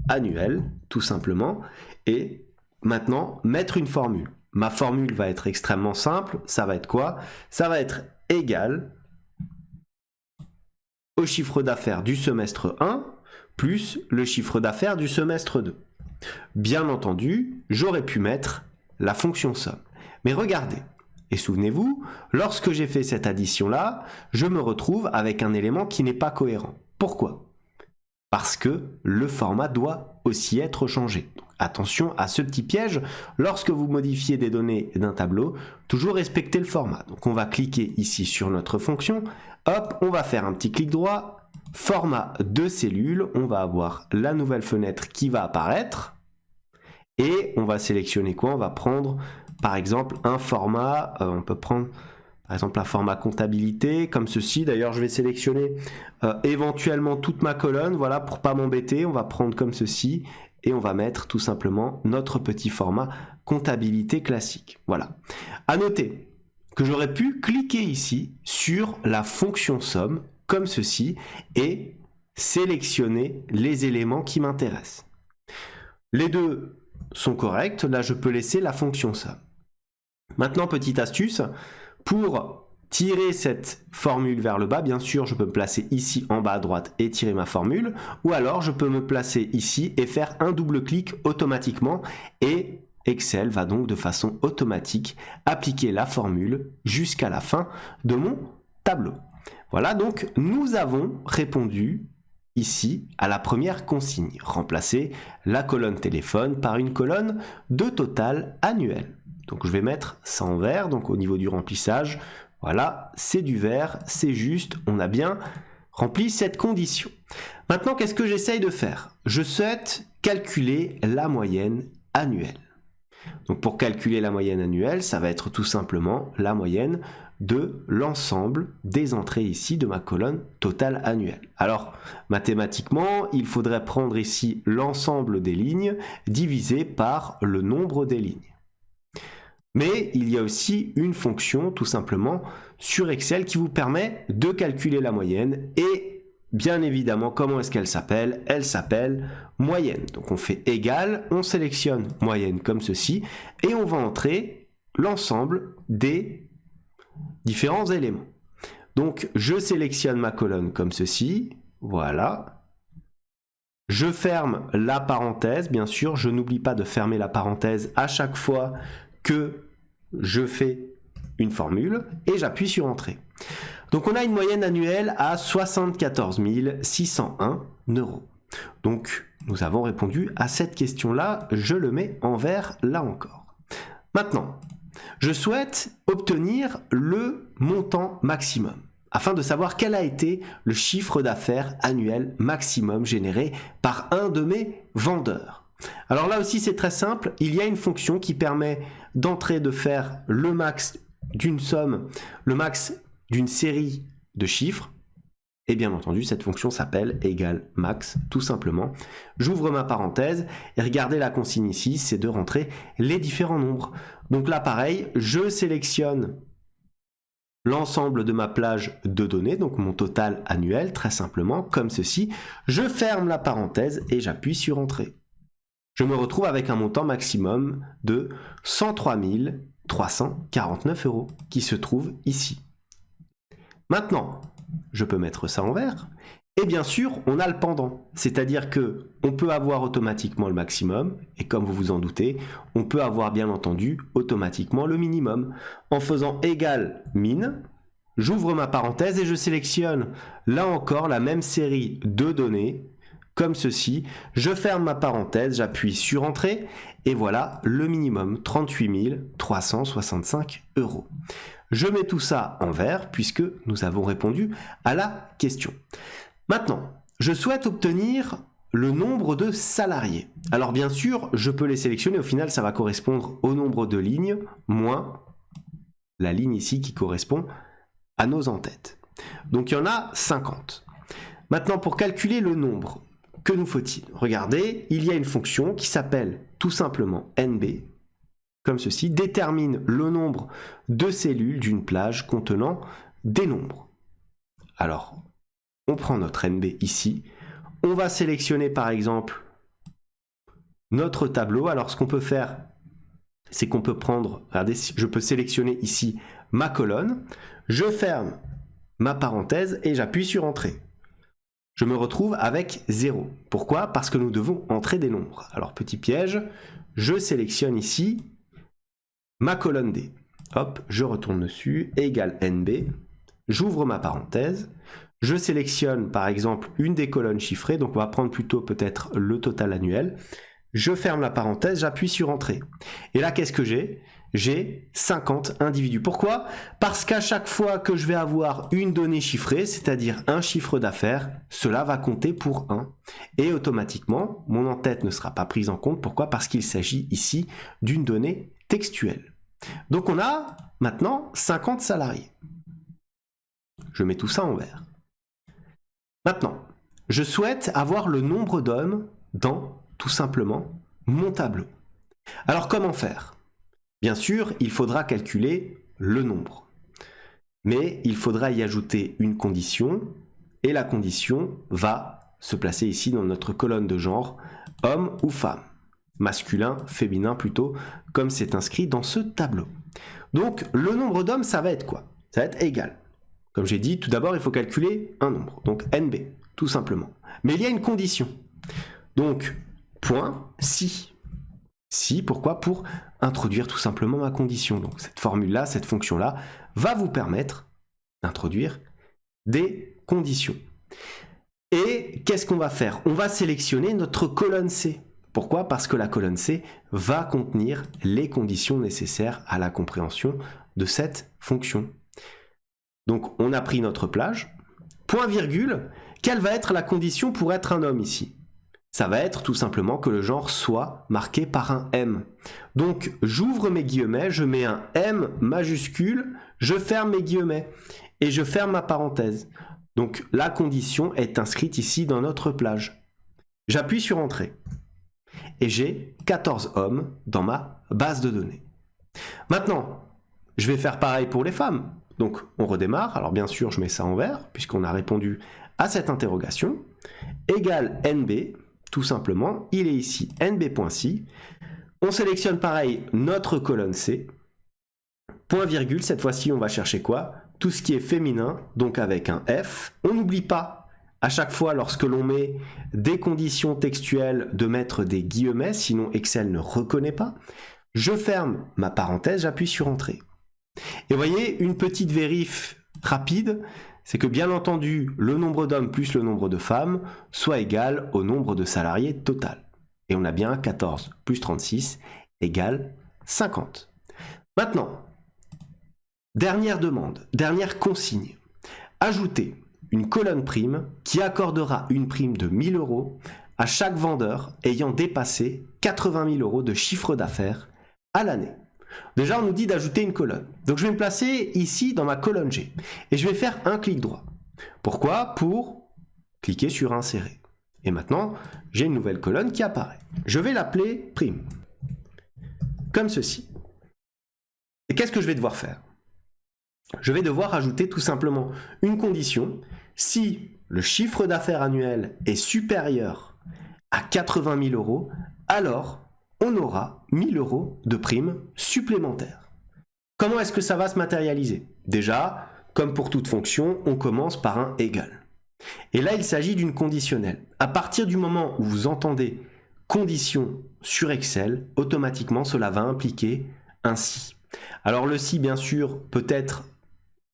A: annuel, tout simplement, et maintenant, mettre une formule. Ma formule va être extrêmement simple, ça va être quoi? Ça va être égal au chiffre d'affaires du semestre 1 plus le chiffre d'affaires du semestre 2. Bien entendu, j'aurais pu mettre la fonction somme. Mais regardez, Et souvenez-vous, lorsque j'ai fait cette addition-là, je me retrouve avec un élément qui n'est pas cohérent. Pourquoi? Parce que le format doit aussi être changé. Donc, attention à ce petit piège, lorsque vous modifiez des données d'un tableau, toujours respecter le format. Donc on va cliquer ici sur notre fonction, hop, on va faire un petit clic droit, format de cellule, on va avoir la nouvelle fenêtre qui va apparaître, et on va sélectionner quoi? On va prendre par exemple un format, on peut prendre par exemple un format comptabilité comme ceci. D'ailleurs je vais sélectionner éventuellement toute ma colonne, voilà, pour pas m'embêter, on va prendre comme ceci et on va mettre tout simplement notre petit format comptabilité classique. Voilà. À noter que j'aurais pu cliquer ici sur la fonction somme comme ceci et sélectionner les éléments qui m'intéressent. Les deux sont corrects, là je peux laisser la fonction somme. Maintenant, petite astuce, pour tirer cette formule vers le bas, bien sûr, je peux me placer ici en bas à droite et tirer ma formule, ou alors je peux me placer ici et faire un double clic automatiquement et Excel va donc de façon automatique appliquer la formule jusqu'à la fin de mon tableau. Voilà, donc nous avons répondu ici à la première consigne, remplacer la colonne téléphone par une colonne de total annuel. Donc je vais mettre ça en vert, donc au niveau du remplissage, voilà, c'est du vert, c'est juste, on a bien rempli cette condition. Maintenant, qu'est-ce que j'essaye de faire? Je souhaite calculer la moyenne annuelle. Donc pour calculer la moyenne annuelle, ça va être tout simplement la moyenne de l'ensemble des entrées ici de ma colonne totale annuelle. Alors mathématiquement, il faudrait prendre ici l'ensemble des lignes divisé par le nombre des lignes. Mais il y a aussi une fonction tout simplement sur Excel qui vous permet de calculer la moyenne et bien évidemment, comment est-ce qu'elle s'appelle? Elle s'appelle moyenne. Donc on fait égal, on sélectionne moyenne comme ceci et on va entrer l'ensemble des différents éléments. Donc je sélectionne ma colonne comme ceci, voilà. Je ferme la parenthèse, bien sûr, je n'oublie pas de fermer la parenthèse à chaque fois que je fais une formule et j'appuie sur Entrée. Donc on a une moyenne annuelle à 74 601 €. Donc nous avons répondu à cette question-là, je le mets en vert là encore. Maintenant, je souhaite obtenir le montant maximum afin de savoir quel a été le chiffre d'affaires annuel maximum généré par un de mes vendeurs. Alors là aussi c'est très simple, il y a une fonction qui permet d'entrer, de faire le max d'une somme, le max d'une série de chiffres, et bien entendu cette fonction s'appelle égal max tout simplement. J'ouvre ma parenthèse et regardez la consigne ici, c'est de rentrer les différents nombres. Donc là pareil, je sélectionne l'ensemble de ma plage de données, donc mon total annuel très simplement comme ceci, je ferme la parenthèse et j'appuie sur Entrée. Je me retrouve avec un montant maximum de 103 349 € qui se trouve ici. Maintenant, je peux mettre ça en vert et bien sûr, on a le pendant, c'est-à-dire que on peut avoir automatiquement le maximum et comme vous vous en doutez, on peut avoir bien entendu automatiquement le minimum. En faisant égal min, j'ouvre ma parenthèse et je sélectionne là encore la même série de données comme ceci, je ferme ma parenthèse, j'appuie sur Entrée, et voilà le minimum, 38 365 €. Je mets tout ça en vert, puisque nous avons répondu à la question. Maintenant, je souhaite obtenir le nombre de salariés. Alors bien sûr, je peux les sélectionner, au final ça va correspondre au nombre de lignes, moins la ligne ici qui correspond à nos en-têtes. Donc il y en a 50. Maintenant, pour calculer le nombre, que nous faut-il? Regardez, il y a une fonction qui s'appelle tout simplement NB, comme ceci, détermine le nombre de cellules d'une plage contenant des nombres. Alors, on prend notre NB ici, on va sélectionner par exemple notre tableau. Alors ce qu'on peut faire, c'est qu'on peut prendre, regardez, je peux sélectionner ici ma colonne, je ferme ma parenthèse et j'appuie sur Entrée. Je me retrouve avec 0. Pourquoi? Parce que nous devons entrer des nombres. Alors petit piège, je sélectionne ici ma colonne D. hop, je retourne dessus, égale NB, j'ouvre ma parenthèse, je sélectionne par exemple une des colonnes chiffrées, donc on va prendre plutôt peut-être le total annuel, je ferme la parenthèse, j'appuie sur Entrée. Et là, qu'est-ce que j'ai ? J'ai 50 individus. Pourquoi ? Parce qu'à chaque fois que je vais avoir une donnée chiffrée, c'est-à-dire un chiffre d'affaires, cela va compter pour 1. Et automatiquement, mon en-tête ne sera pas prise en compte. Pourquoi ? Parce qu'il s'agit ici d'une donnée textuelle. Donc on a maintenant 50 salariés. Je mets tout ça en vert. Maintenant, je souhaite avoir le nombre d'hommes dans, tout simplement, mon tableau. Alors comment faire ? Bien sûr, il faudra calculer le nombre. Mais il faudra y ajouter une condition, et la condition va se placer ici dans notre colonne de genre, homme ou femme. Masculin, féminin plutôt, comme c'est inscrit dans ce tableau. Donc le nombre d'hommes, ça va être quoi ? Ça va être égal. Comme j'ai dit, tout d'abord, il faut calculer un nombre, donc NB, tout simplement. Mais il y a une condition. Donc, point, si. Si, pourquoi ? Pour introduire tout simplement ma condition. Donc cette formule-là, cette fonction-là, va vous permettre d'introduire des conditions. Et qu'est-ce qu'on va faire ? On va sélectionner notre colonne C. Pourquoi ? Parce que la colonne C va contenir les conditions nécessaires à la compréhension de cette fonction. Donc on a pris notre plage, point virgule, quelle va être la condition pour être un homme ici ? Ça va être tout simplement que le genre soit marqué par un M. Donc j'ouvre mes guillemets, je mets un M majuscule, je ferme mes guillemets et je ferme ma parenthèse. Donc la condition est inscrite ici dans notre plage. J'appuie sur Entrée et j'ai 14 hommes dans ma base de données. Maintenant, je vais faire pareil pour les femmes. Donc on redémarre, alors bien sûr je mets ça en vert puisqu'on a répondu à cette interrogation, égale NB, tout simplement, il est ici nb.si, on sélectionne pareil notre colonne C, point virgule, cette fois-ci on va chercher quoi ? Tout ce qui est féminin, donc avec un F, on n'oublie pas à chaque fois lorsque l'on met des conditions textuelles de mettre des guillemets, sinon Excel ne reconnaît pas, je ferme ma parenthèse, j'appuie sur Entrée. Et vous voyez, une petite vérif rapide, c'est que bien entendu, le nombre d'hommes plus le nombre de femmes soit égal au nombre de salariés total. Et on a bien 14 plus 36 égale 50. Maintenant, dernière demande, dernière consigne. Ajoutez une colonne prime qui accordera une prime de 1000 € à chaque vendeur ayant dépassé 80 000 € de chiffre d'affaires à l'année. Déjà, on nous dit d'ajouter une colonne. Donc, je vais me placer ici dans ma colonne G. Et je vais faire un clic droit. Pourquoi ? Pour cliquer sur Insérer. Et maintenant, j'ai une nouvelle colonne qui apparaît. Je vais l'appeler prime. Comme ceci. Et qu'est-ce que je vais devoir faire ? Je vais devoir ajouter tout simplement une condition. Si le chiffre d'affaires annuel est supérieur à 80 000 €, alors on aura 1000 € de prime supplémentaire. Comment est-ce que ça va se matérialiser ? Déjà, comme pour toute fonction, on commence par un égal. Et là, il s'agit d'une conditionnelle. À partir du moment où vous entendez condition sur Excel, automatiquement, cela va impliquer un si. Alors le si, bien sûr, peut être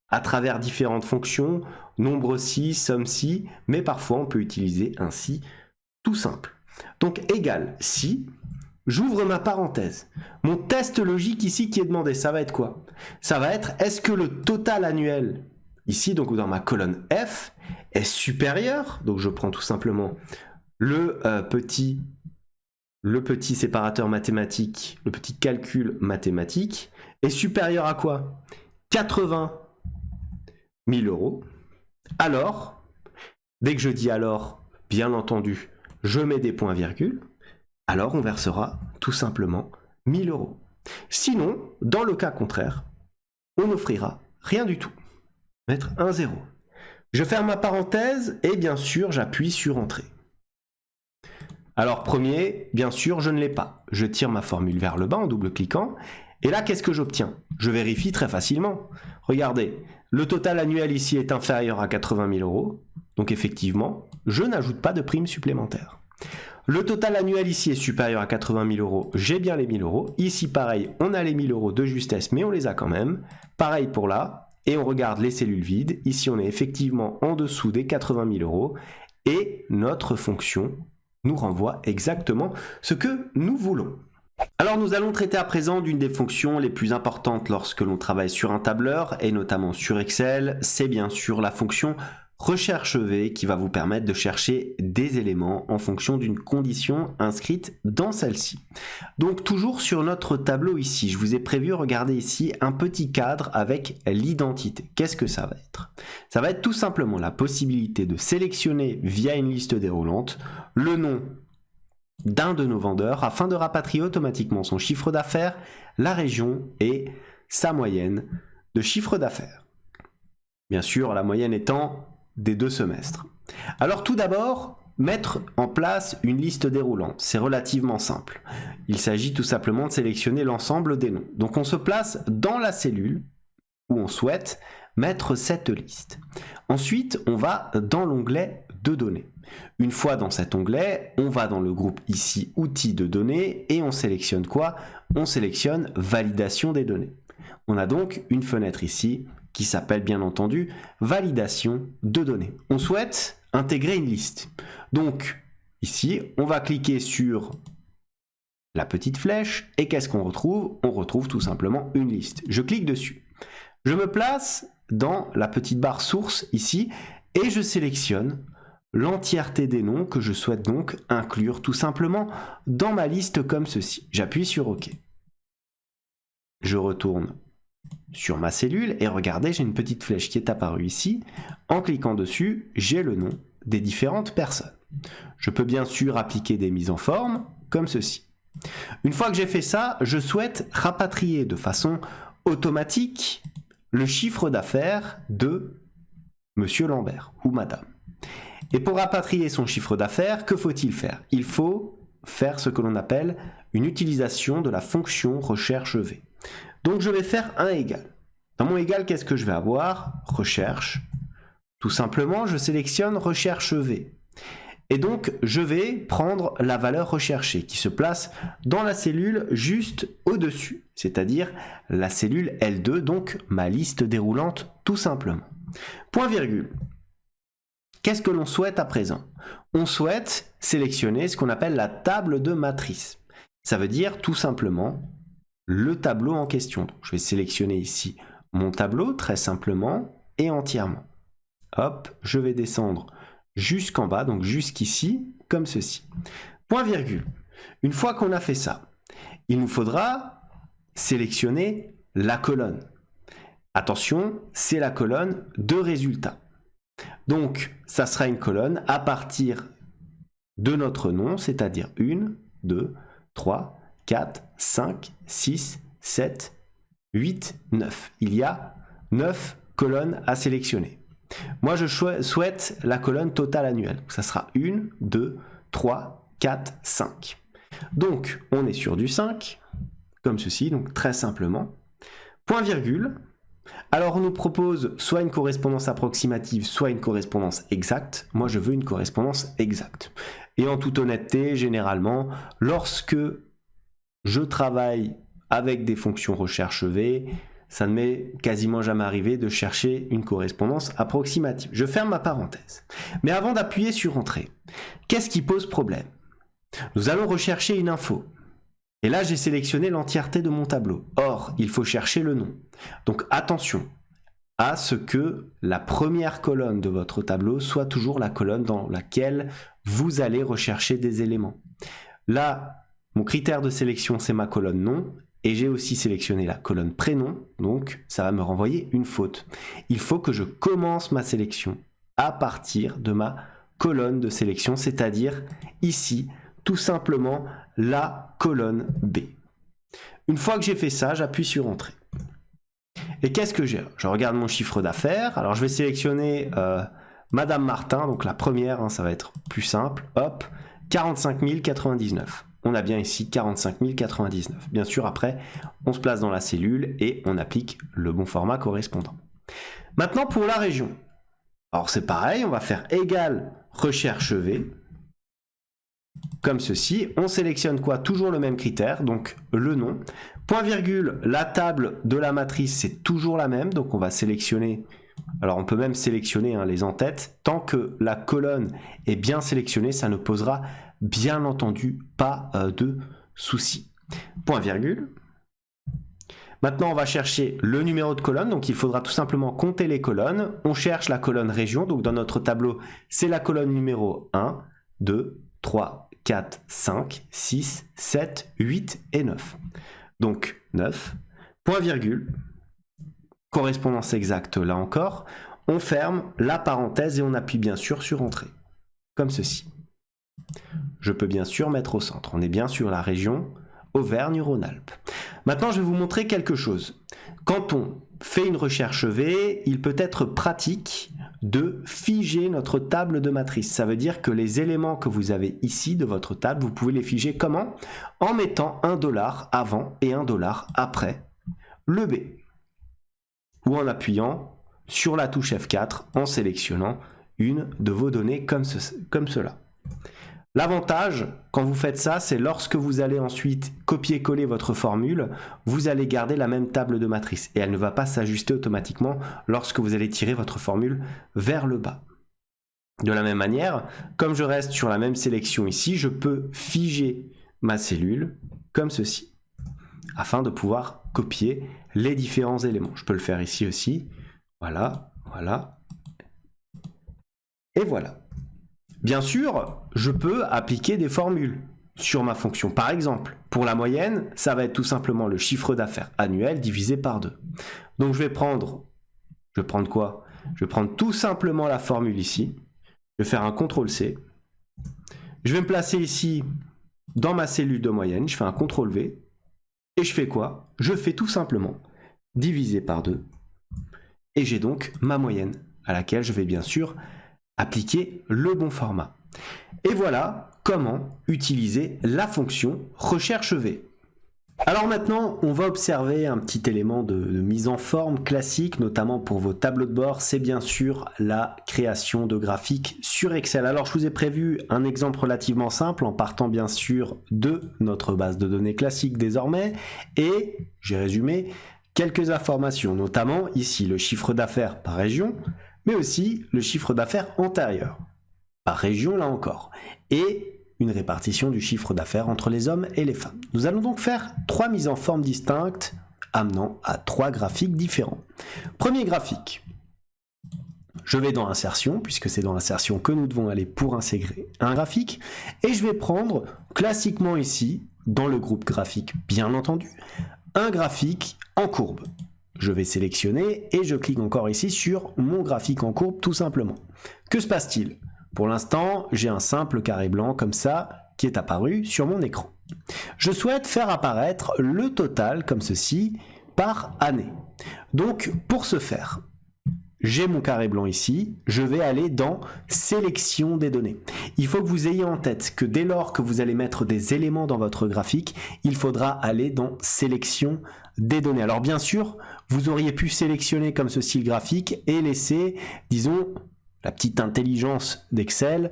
A: à travers différentes fonctions, nombre si, somme si, mais parfois on peut utiliser un si tout simple. Donc égal si. J'ouvre ma parenthèse. Mon test logique ici qui est demandé, ça va être quoi ? Ça va être, est-ce que le total annuel, ici, donc dans ma colonne F, est supérieur ? Donc je prends tout simplement le petit séparateur mathématique, le petit calcul mathématique, est supérieur à quoi ? 80 000 €. Alors, dès que je dis alors, bien entendu, je mets des points-virgules. Alors on versera tout simplement 1000 €. Sinon, dans le cas contraire, on n'offrira rien du tout. Mettre un 0. Je ferme ma parenthèse et bien sûr, j'appuie sur Entrée. Alors premier, bien sûr, je ne l'ai pas. Je tire ma formule vers le bas en double-cliquant. Et là, qu'est-ce que j'obtiens ? Je vérifie très facilement. Regardez, le total annuel ici est inférieur à 80 000 €. Donc effectivement, je n'ajoute pas de prime supplémentaire. Le total annuel ici est supérieur à 80 000 euros, j'ai bien les 1000 euros. Ici, pareil, on a les 1000 euros de justesse, mais on les a quand même. Pareil pour là, et on regarde les cellules vides. Ici, on est effectivement en dessous des 80 000 euros, et notre fonction nous renvoie exactement ce que nous voulons. Alors nous allons traiter à présent d'une des fonctions les plus importantes lorsque l'on travaille sur un tableur, et notamment sur Excel, c'est bien sûr la fonction recherche V qui va vous permettre de chercher des éléments en fonction d'une condition inscrite dans celle-ci. Donc toujours sur notre tableau ici, je vous ai prévu, regardez ici, un petit cadre avec l'identité. Qu'est-ce que ça va être? Ça va être tout simplement la possibilité de sélectionner via une liste déroulante le nom d'un de nos vendeurs afin de rapatrier automatiquement son chiffre d'affaires, la région et sa moyenne de chiffre d'affaires. Bien sûr, la moyenne étant des 2 semestres. Alors tout d'abord, mettre en place une liste déroulante, c'est relativement simple. Il s'agit tout simplement de sélectionner l'ensemble des noms. Donc on se place dans la cellule où on souhaite mettre cette liste. Ensuite, on va dans l'onglet de données. Une fois dans cet onglet, on va dans le groupe ici outils de données et on sélectionne quoi? On sélectionne validation des données. On a donc une fenêtre ici qui s'appelle bien entendu validation de données. On souhaite intégrer une liste. Donc ici, on va cliquer sur la petite flèche et qu'est-ce qu'on retrouve? On retrouve tout simplement une liste. Je clique dessus. Je me place dans la petite barre source ici et je sélectionne l'entièreté des noms que je souhaite donc inclure tout simplement dans ma liste comme ceci. J'appuie sur OK. Je retourne sur ma cellule et regardez, j'ai une petite flèche qui est apparue ici. En cliquant dessus, j'ai le nom des différentes personnes. Je peux bien sûr appliquer des mises en forme comme ceci. Une fois que j'ai fait ça, je souhaite rapatrier de façon automatique le chiffre d'affaires de Monsieur Lambert ou Madame. Et pour rapatrier son chiffre d'affaires, que faut-il faire? Il faut faire ce que l'on appelle une utilisation de la fonction recherche V. Donc je vais faire un égal. Dans mon égal, qu'est-ce que je vais avoir? Recherche. Tout simplement, je sélectionne recherche V. Et donc, je vais prendre la valeur recherchée qui se place dans la cellule juste au-dessus, c'est-à-dire la cellule L2, donc ma liste déroulante tout simplement. Point virgule. Qu'est-ce que l'on souhaite à présent? On souhaite sélectionner ce qu'on appelle la table de matrice. Ça veut dire tout simplement le tableau en question. Donc, je vais sélectionner ici mon tableau très simplement et entièrement. Hop, je vais descendre jusqu'en bas, donc jusqu'ici, comme ceci. Point virgule. Une fois qu'on a fait ça, il nous faudra sélectionner la colonne. Attention, c'est la colonne de résultats. Donc, ça sera une colonne à partir de notre nom, c'est-à-dire 1, 2, 3, 4, 5, 6, 7, 8, 9. Il y a 9 colonnes à sélectionner. Moi, je souhaite la colonne totale annuelle. Ça sera 1, 2, 3, 4, 5. Donc, on est sur du 5, comme ceci, donc très simplement. Point virgule. Alors, on nous propose soit une correspondance approximative, soit une correspondance exacte. Moi, je veux une correspondance exacte. Et en toute honnêteté, généralement, lorsque je travaille avec des fonctions recherche V, ça ne m'est quasiment jamais arrivé de chercher une correspondance approximative. Je ferme ma parenthèse. Mais avant d'appuyer sur Entrée, qu'est-ce qui pose problème? Nous allons rechercher une info. Et là, j'ai sélectionné l'entièreté de mon tableau. Or, il faut chercher le nom. Donc attention à ce que la première colonne de votre tableau soit toujours la colonne dans laquelle vous allez rechercher des éléments. Là, mon critère de sélection, c'est ma colonne nom. Et j'ai aussi sélectionné la colonne prénom, donc ça va me renvoyer une faute. Il faut que je commence ma sélection à partir de ma colonne de sélection, c'est-à-dire ici, tout simplement la colonne B. Une fois que j'ai fait ça, j'appuie sur Entrée. Et qu'est-ce que j'ai? Je regarde mon chiffre d'affaires. Alors je vais sélectionner Madame Martin, donc la première, hein, ça va être plus simple. Hop, 45 099. On a bien ici 45 099. Bien sûr, après, on se place dans la cellule et on applique le bon format correspondant. Maintenant, pour la région. Alors, c'est pareil, on va faire égal recherche V. comme ceci. On sélectionne quoi? Toujours le même critère, donc le nom. Point virgule, la table de la matrice, c'est toujours la même, donc on va sélectionner, alors on peut même sélectionner les en-têtes. Tant que la colonne est bien sélectionnée, ça ne posera bien entendu pas de souci. Point virgule. Maintenant, on va chercher le numéro de colonne, donc il faudra tout simplement compter les colonnes. On cherche la colonne région, donc dans notre tableau, c'est la colonne numéro 1, 2, 3, 4, 5, 6, 7, 8 et 9. Donc 9, point virgule, correspondance exacte là encore, on ferme la parenthèse et on appuie bien sûr sur Entrée, comme ceci. Je peux bien sûr mettre au centre, on est bien sur la région Auvergne-Rhône-Alpes. Maintenant, je vais vous montrer quelque chose. Quand on fait une recherche V, il peut être pratique de figer notre table de matrice. Ça veut dire que les éléments que vous avez ici de votre table, vous pouvez les figer comment? En mettant $1 avant et $1 après le B. Ou en appuyant sur la touche F4 en sélectionnant une de vos données comme cela. L'avantage, quand vous faites ça, c'est lorsque vous allez ensuite copier-coller votre formule, vous allez garder la même table de matrice et elle ne va pas s'ajuster automatiquement lorsque vous allez tirer votre formule vers le bas. De la même manière, comme je reste sur la même sélection ici, je peux figer ma cellule comme ceci, afin de pouvoir copier les différents éléments. Je peux le faire ici aussi. Voilà, voilà. Et voilà. Bien sûr, je peux appliquer des formules sur ma fonction. Par exemple, pour la moyenne, ça va être tout simplement le chiffre d'affaires annuel divisé par 2. Donc je vais prendre quoi? Je vais prendre tout simplement la formule ici. Je vais faire un CTRL-C. Je vais me placer ici dans ma cellule de moyenne. Je fais un CTRL-V. Et je fais quoi? Je fais tout simplement diviser par 2. Et j'ai donc ma moyenne à laquelle je vais bien sûr appliquer le bon format. Et voilà comment utiliser la fonction recherche V. Alors maintenant, on va observer un petit élément de mise en forme classique, notamment pour vos tableaux de bord, c'est bien sûr la création de graphiques sur Excel. Alors je vous ai prévu un exemple relativement simple en partant bien sûr de notre base de données classique désormais, et j'ai résumé quelques informations, notamment ici le chiffre d'affaires par région, mais aussi le chiffre d'affaires antérieur, par région là encore, et une répartition du chiffre d'affaires entre les hommes et les femmes. Nous allons donc faire 3 mises en forme distinctes, amenant à 3 graphiques différents. Premier graphique, je vais dans Insertion, puisque c'est dans Insertion que nous devons aller pour intégrer un graphique, et je vais prendre, classiquement ici, dans le groupe graphique bien entendu, un graphique en courbe. Je vais sélectionner et je clique encore ici sur mon graphique en courbe tout simplement. Que se passe-t-il? Pour l'instant, j'ai un simple carré blanc comme ça qui est apparu sur mon écran. Je souhaite faire apparaître le total comme ceci par année. Donc pour ce faire, j'ai mon carré blanc ici, je vais aller dans sélection des données. Il faut que vous ayez en tête que dès lors que vous allez mettre des éléments dans votre graphique, il faudra aller dans sélection des données. Alors bien sûr, vous auriez pu sélectionner comme ceci le graphique et laisser, disons, la petite intelligence d'Excel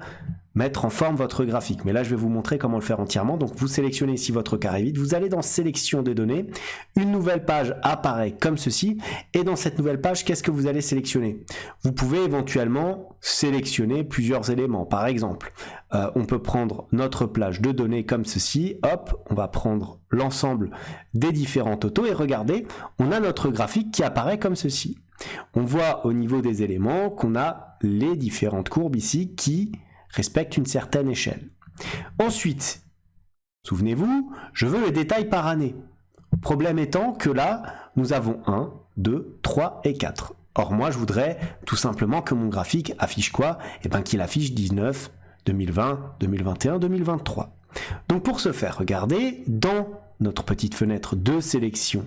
A: mettre en forme votre graphique. Mais là, je vais vous montrer comment le faire entièrement. Donc, vous sélectionnez ici votre carré vide, vous allez dans sélection des données, une nouvelle page apparaît comme ceci, et dans cette nouvelle page, qu'est-ce que vous allez sélectionner? Vous pouvez éventuellement sélectionner plusieurs éléments. Par exemple, on peut prendre notre plage de données comme ceci, hop, on va prendre l'ensemble des différents totaux, et regardez, on a notre graphique qui apparaît comme ceci. On voit au niveau des éléments qu'on a les différentes courbes ici qui respectent une certaine échelle. Ensuite, souvenez-vous, je veux les détails par année. Problème étant que là, nous avons 1, 2, 3 et 4. Or moi, je voudrais tout simplement que mon graphique affiche quoi? Eh bien qu'il affiche 19, 2020, 2021, 2023. Donc pour ce faire, regardez, dans notre petite fenêtre de sélection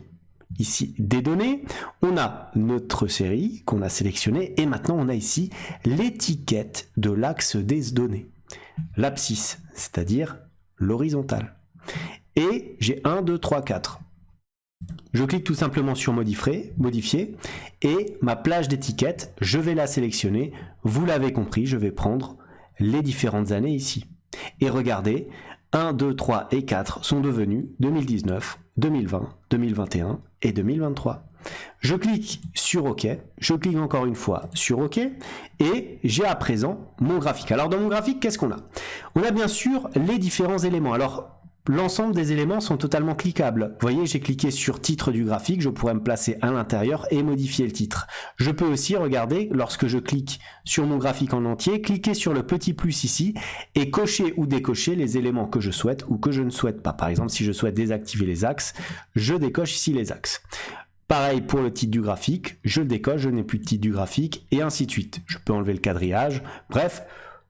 A: ici des données, on a notre série qu'on a sélectionnée et maintenant on a ici l'étiquette de l'axe des données, l'abscisse, c'est-à-dire l'horizontale. Et j'ai 1, 2, 3, 4. Je clique tout simplement sur modifier et ma plage d'étiquette, je vais la sélectionner. Vous l'avez compris, je vais prendre les différentes années ici. Et regardez, 1, 2, 3 et 4 sont devenus 2019, 2020, 2021 et 2023. Je clique sur OK, je clique encore une fois sur OK et j'ai à présent mon graphique. Alors dans mon graphique, qu'est-ce qu'on a? On a bien sûr les différents éléments. Alors l'ensemble des éléments sont totalement cliquables. Vous voyez, j'ai cliqué sur titre du graphique, je pourrais me placer à l'intérieur et modifier le titre. Je peux aussi, regarder, lorsque je clique sur mon graphique en entier, cliquer sur le petit plus ici et cocher ou décocher les éléments que je souhaite ou que je ne souhaite pas. Par exemple, si je souhaite désactiver les axes, je décoche ici les axes. Pareil pour le titre du graphique, je le décoche, je n'ai plus de titre du graphique et ainsi de suite. Je peux enlever le quadrillage, bref,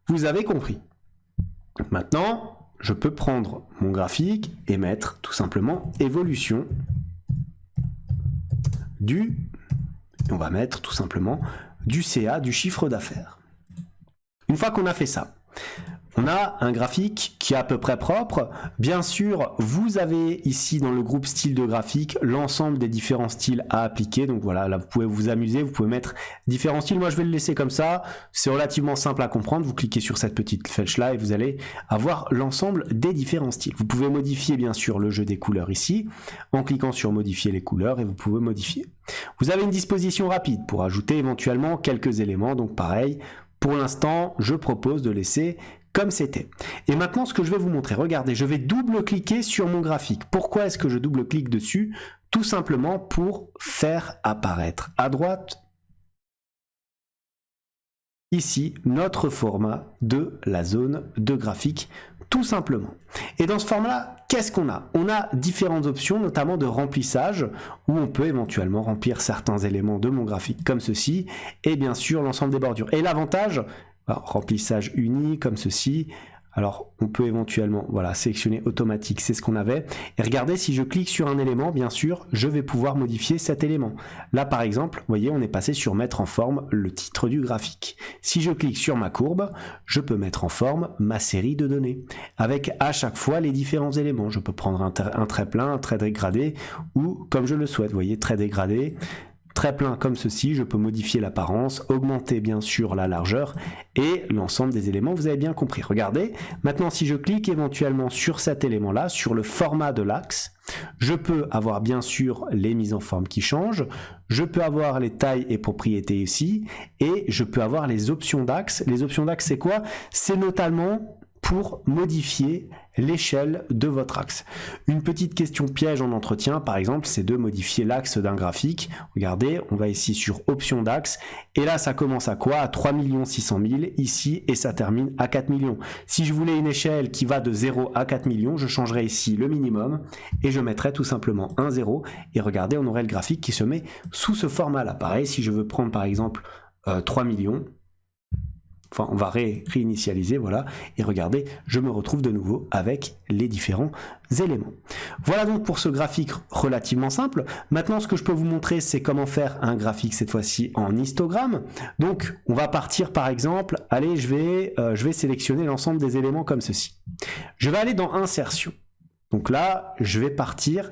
A: vous avez compris. Maintenant, je peux prendre mon graphique et mettre tout simplement évolution on va mettre tout simplement du CA, du chiffre d'affaires. Une fois qu'on a fait ça, on a un graphique qui est à peu près propre. Bien sûr, vous avez ici dans le groupe style de graphique l'ensemble des différents styles à appliquer. Donc voilà, là vous pouvez vous amuser, vous pouvez mettre différents styles. Moi je vais le laisser comme ça, c'est relativement simple à comprendre. Vous cliquez sur cette petite flèche là et vous allez avoir l'ensemble des différents styles. Vous pouvez modifier bien sûr le jeu des couleurs ici, en cliquant sur modifier les couleurs et vous pouvez modifier. Vous avez une disposition rapide pour ajouter éventuellement quelques éléments. Donc pareil, pour l'instant, je propose de laisser comme c'était. Et maintenant, ce que je vais vous montrer, regardez, je vais double-cliquer sur mon graphique. Pourquoi est-ce que je double-clique dessus? Tout simplement pour faire apparaître à droite, ici, notre format de la zone de graphique, tout simplement. Et dans ce format-là, qu'est-ce qu'on a? On a différentes options, notamment de remplissage, où on peut éventuellement remplir certains éléments de mon graphique, comme ceci, et bien sûr, l'ensemble des bordures. Et l'avantage, remplissage uni comme ceci, alors on peut éventuellement voilà, sélectionner automatique, c'est ce qu'on avait, et regardez, si je clique sur un élément, bien sûr, je vais pouvoir modifier cet élément. Là par exemple, vous voyez, on est passé sur mettre en forme le titre du graphique. Si je clique sur ma courbe, je peux mettre en forme ma série de données, avec à chaque fois les différents éléments. Je peux prendre un trait plein, un trait dégradé, ou comme je le souhaite, vous voyez, trait dégradé, très plein comme ceci, je peux modifier l'apparence, augmenter bien sûr la largeur et l'ensemble des éléments, vous avez bien compris. Regardez, maintenant si je clique éventuellement sur cet élément-là, sur le format de l'axe, je peux avoir bien sûr les mises en forme qui changent, je peux avoir les tailles et propriétés ici, et je peux avoir les options d'axe. Les options d'axe, c'est quoi? C'est notamment pour modifier l'échelle de votre axe. Une petite question piège en entretien, par exemple, c'est de modifier l'axe d'un graphique. Regardez, on va ici sur option d'axe, et là ça commence à quoi? À 3 600 000 ici, et ça termine à 4 millions. Si je voulais une échelle qui va de 0 à 4 millions, je changerais ici le minimum, et je mettrais tout simplement un 0, et regardez, on aurait le graphique qui se met sous ce format-là. Pareil, si je veux prendre par exemple 3 millions, enfin, on va réinitialiser, voilà, et regardez, je me retrouve de nouveau avec les différents éléments. Voilà donc pour ce graphique relativement simple. Maintenant, ce que je peux vous montrer, c'est comment faire un graphique, cette fois-ci en histogramme. Donc, on va partir par exemple, allez, je vais sélectionner l'ensemble des éléments comme ceci. Je vais aller dans Insertion. Donc là, je vais partir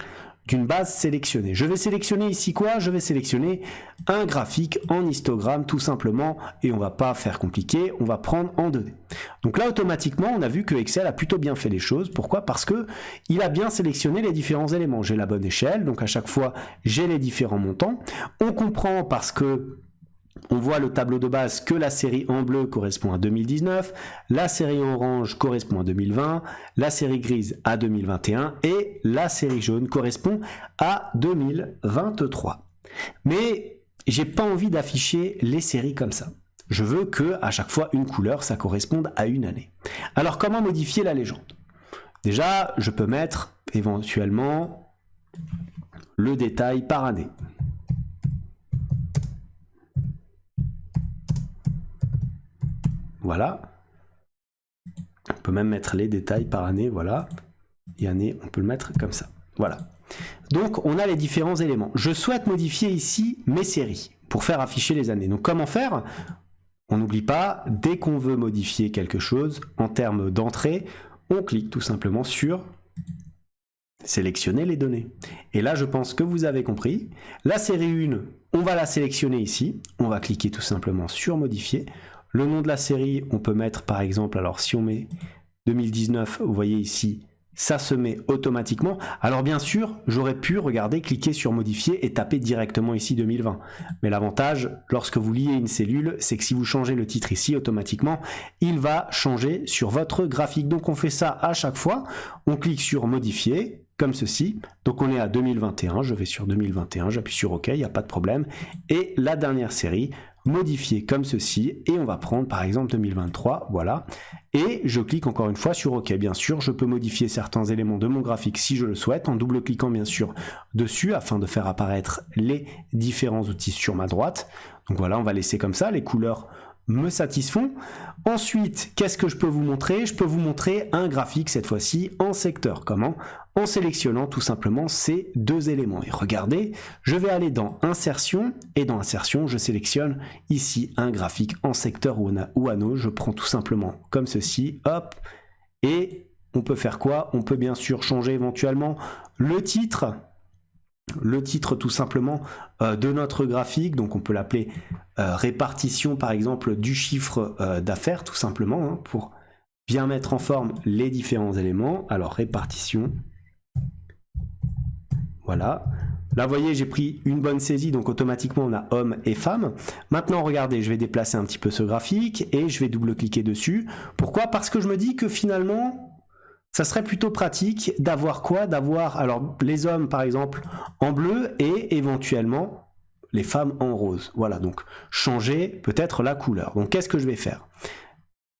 A: d'une base sélectionnée. Je vais sélectionner ici quoi? Je vais sélectionner un graphique en histogramme tout simplement, et on va pas faire compliqué, on va prendre en 2D. Donc là automatiquement on a vu que Excel a plutôt bien fait les choses. Pourquoi? Parce que il a bien sélectionné les différents éléments. J'ai la bonne échelle, donc à chaque fois j'ai les différents montants. On comprend parce que on voit le tableau de base que la série en bleu correspond à 2019, la série en orange correspond à 2020, la série grise à 2021 et la série jaune correspond à 2023. Mais j'ai pas envie d'afficher les séries comme ça. Je veux que à chaque fois une couleur ça corresponde à une année. Alors comment modifier la légende? Déjà, je peux mettre éventuellement le détail par année. Voilà. On peut même mettre les détails par année, voilà. Et année, on peut le mettre comme ça. Voilà. Donc, on a les différents éléments. Je souhaite modifier ici mes séries pour faire afficher les années. Donc, comment faire? On n'oublie pas, dès qu'on veut modifier quelque chose en termes d'entrée, on clique tout simplement sur sélectionner les données. Et là, je pense que vous avez compris. La série 1, on va la sélectionner ici. On va cliquer tout simplement sur modifier. Le nom de la série, on peut mettre par exemple, alors si on met 2019, vous voyez ici, ça se met automatiquement. Alors bien sûr, j'aurais pu, regarder, cliquer sur modifier et taper directement ici 2020. Mais l'avantage, lorsque vous liez une cellule, c'est que si vous changez le titre ici, automatiquement, il va changer sur votre graphique. Donc on fait ça à chaque fois. On clique sur modifier, comme ceci. Donc on est à 2021, je vais sur 2021, j'appuie sur OK, il n'y a pas de problème. Et la dernière série, modifier comme ceci, et on va prendre par exemple 2023, voilà. Et je clique encore une fois sur OK. Bien sûr, je peux modifier certains éléments de mon graphique si je le souhaite, en double-cliquant bien sûr dessus, afin de faire apparaître les différents outils sur ma droite. Donc voilà, on va laisser comme ça, les couleurs me satisfont. Ensuite, qu'est-ce que je peux vous montrer? Je peux vous montrer un graphique, cette fois-ci, en secteur. Comment? En sélectionnant tout simplement ces deux éléments. Et regardez, je vais aller dans Insertion, et dans Insertion, je sélectionne ici un graphique en secteur ou anneau. Je prends tout simplement comme ceci, hop, et on peut faire quoi? On peut bien sûr changer éventuellement le titre tout simplement de notre graphique. Donc on peut l'appeler répartition par exemple du chiffre d'affaires tout simplement, hein, pour bien mettre en forme les différents éléments. Alors répartition, voilà. Là, vous voyez, j'ai pris une bonne saisie, donc automatiquement, on a hommes et femmes. Maintenant, regardez, je vais déplacer un petit peu ce graphique et je vais double-cliquer dessus. Pourquoi? Parce que je me dis que finalement, ça serait plutôt pratique d'avoir quoi? D'avoir, alors, les hommes, par exemple, en bleu et éventuellement les femmes en rose. Voilà, donc changer peut-être la couleur. Donc, qu'est-ce que je vais faire?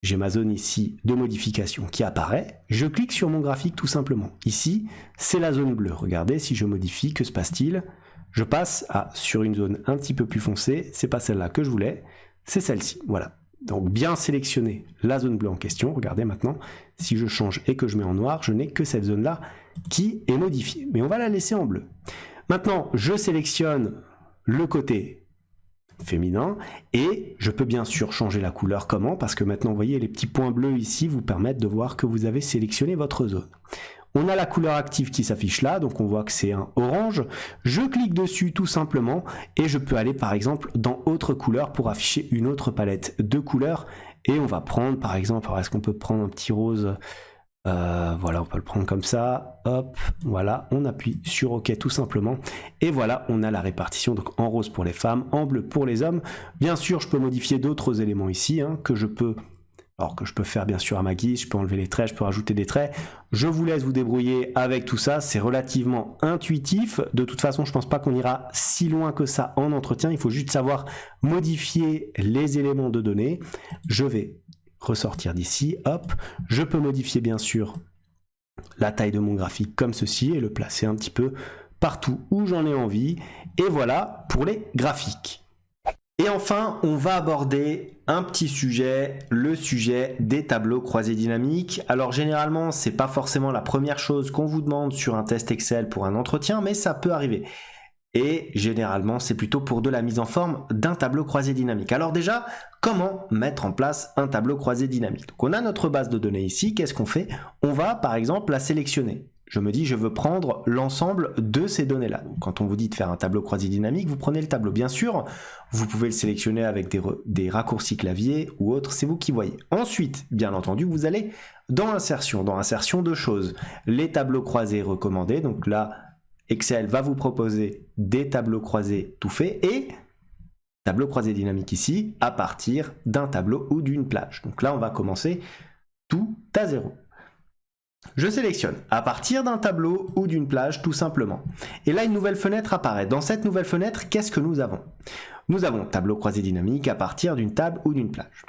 A: J'ai ma zone ici de modification qui apparaît. Je clique sur mon graphique tout simplement. Ici, c'est la zone bleue. Regardez, si je modifie, que se passe-t-il? Je passe sur une zone un petit peu plus foncée. C'est pas celle-là que je voulais, c'est celle-ci. Voilà. Donc bien sélectionner la zone bleue en question. Regardez maintenant, si je change et que je mets en noir, je n'ai que cette zone-là qui est modifiée. Mais on va la laisser en bleu. Maintenant, je sélectionne le côté féminin et je peux bien sûr changer la couleur. Comment? Parce que maintenant vous voyez les petits points bleus ici vous permettent de voir que vous avez sélectionné votre zone. On a la couleur active qui s'affiche là, donc on voit que c'est un orange. Je clique dessus tout simplement et je peux aller par exemple dans autre couleur pour afficher une autre palette de couleurs. Et on va prendre par exemple, est-ce qu'on peut prendre un petit rose? Voilà, on peut le prendre comme ça, hop, voilà, on appuie sur OK tout simplement, et voilà, on a la répartition, donc en rose pour les femmes, en bleu pour les hommes. Bien sûr, je peux modifier d'autres éléments ici, hein, que je peux faire bien sûr à ma guise. Je peux enlever les traits, je peux rajouter des traits. Je vous laisse vous débrouiller avec tout ça, c'est relativement intuitif. De toute façon, je pense pas qu'on ira si loin que ça en entretien, il faut juste savoir modifier les éléments de données. Je vais ressortir d'ici, hop, je peux modifier bien sûr la taille de mon graphique comme ceci et le placer un petit peu partout où j'en ai envie, et voilà pour les graphiques. Et enfin, on va aborder un petit sujet, le sujet des tableaux croisés dynamiques. Alors généralement, c'est pas forcément la première chose qu'on vous demande sur un test Excel pour un entretien, mais ça peut arriver. Et généralement, c'est plutôt pour de la mise en forme d'un tableau croisé dynamique. Alors déjà, comment mettre en place un tableau croisé dynamique? Donc on a notre base de données ici, qu'est-ce qu'on fait? On va par exemple la sélectionner. Je me dis, je veux prendre l'ensemble de ces données-là. Donc quand on vous dit de faire un tableau croisé dynamique, vous prenez le tableau. Bien sûr, vous pouvez le sélectionner avec des raccourcis clavier ou autres, c'est vous qui voyez. Ensuite, bien entendu, vous allez dans Insertion. Dans Insertion, deux choses. Les tableaux croisés recommandés, donc là, Excel va vous proposer des tableaux croisés tout faits et tableau croisé dynamique ici à partir d'un tableau ou d'une plage. Donc là, on va commencer tout à zéro. Je sélectionne à partir d'un tableau ou d'une plage tout simplement. Et là, une nouvelle fenêtre apparaît. Dans cette nouvelle fenêtre, qu'est-ce que nous avons? Nous avons tableau croisé dynamique à partir d'une table ou d'une plage.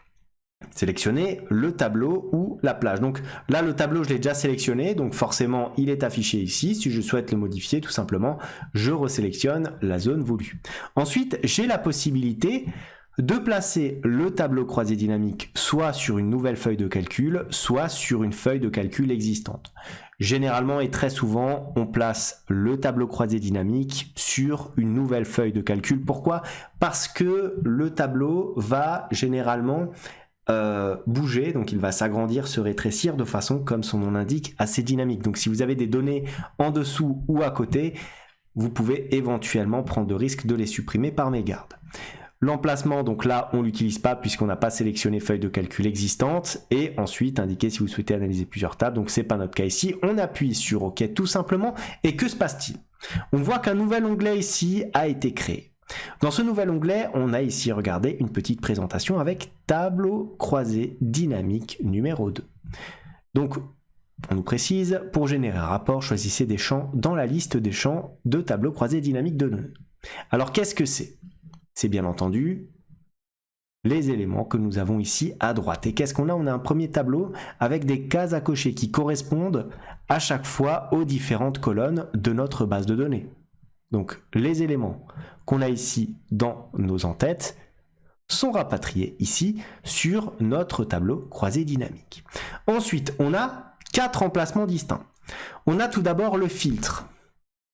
A: Sélectionner le tableau ou la plage. Donc là, le tableau, je l'ai déjà sélectionné, donc forcément, il est affiché ici. Si je souhaite le modifier, tout simplement, je resélectionne la zone voulue. Ensuite, j'ai la possibilité de placer le tableau croisé dynamique soit sur une nouvelle feuille de calcul, soit sur une feuille de calcul existante. Généralement et très souvent, on place le tableau croisé dynamique sur une nouvelle feuille de calcul. Pourquoi? Parce que le tableau va généralement bouger, donc il va s'agrandir, se rétrécir de façon, comme son nom l'indique, assez dynamique. Donc si vous avez des données en dessous ou à côté, vous pouvez éventuellement prendre le risque de les supprimer par mégarde. L'emplacement, donc là, on l'utilise pas puisqu'on n'a pas sélectionné feuille de calcul existante. Et ensuite, indiquer si vous souhaitez analyser plusieurs tables. Donc, c'est pas notre cas ici. On appuie sur OK tout simplement. Et que se passe-t-il? On voit qu'un nouvel onglet ici a été créé. Dans ce nouvel onglet, on a ici, regardez, une petite présentation avec tableau croisé dynamique numéro 2. Donc, on nous précise, pour générer un rapport, choisissez des champs dans la liste des champs de tableau croisé dynamique de données. Alors, qu'est-ce que c'est? C'est bien entendu les éléments que nous avons ici à droite. Et qu'est-ce qu'on a? On a un premier tableau avec des cases à cocher qui correspondent à chaque fois aux différentes colonnes de notre base de données. Donc, les éléments qu'on a ici dans nos en-têtes sont rapatriés ici sur notre tableau croisé dynamique. Ensuite, on a 4 emplacements distincts. On a tout d'abord le filtre.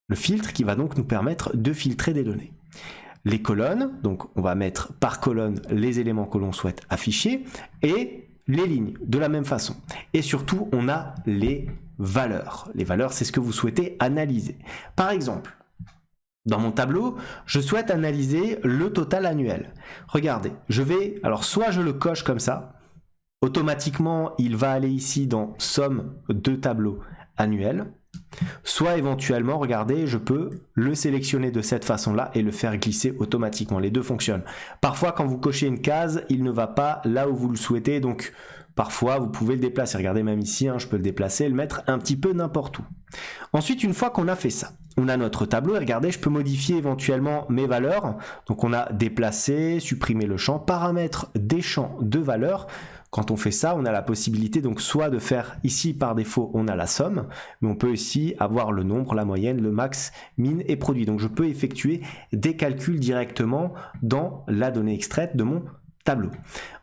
A: Le filtre qui va donc nous permettre de filtrer des données. Les colonnes, donc on va mettre par colonne les éléments que l'on souhaite afficher, et les lignes de la même façon. Et surtout, on a les valeurs. Les valeurs, c'est ce que vous souhaitez analyser. Par exemple, dans mon tableau, je souhaite analyser le total annuel. Regardez, alors soit je le coche comme ça, automatiquement il va aller ici dans somme de tableaux annuels, soit éventuellement, regardez, je peux le sélectionner de cette façon-là et le faire glisser automatiquement. Les deux fonctionnent. Parfois, quand vous cochez une case, il ne va pas là où vous le souhaitez, donc parfois vous pouvez le déplacer. Regardez, même ici, je peux le déplacer et le mettre un petit peu n'importe où. Ensuite, une fois qu'on a fait ça, on a notre tableau et regardez, je peux modifier éventuellement mes valeurs. Donc on a déplacé, supprimé le champ, paramètres des champs de valeurs. Quand on fait ça, on a la possibilité donc soit de faire ici par défaut, on a la somme, mais on peut aussi avoir le nombre, la moyenne, le max, min et produit. Donc je peux effectuer des calculs directement dans la donnée extraite de mon tableau.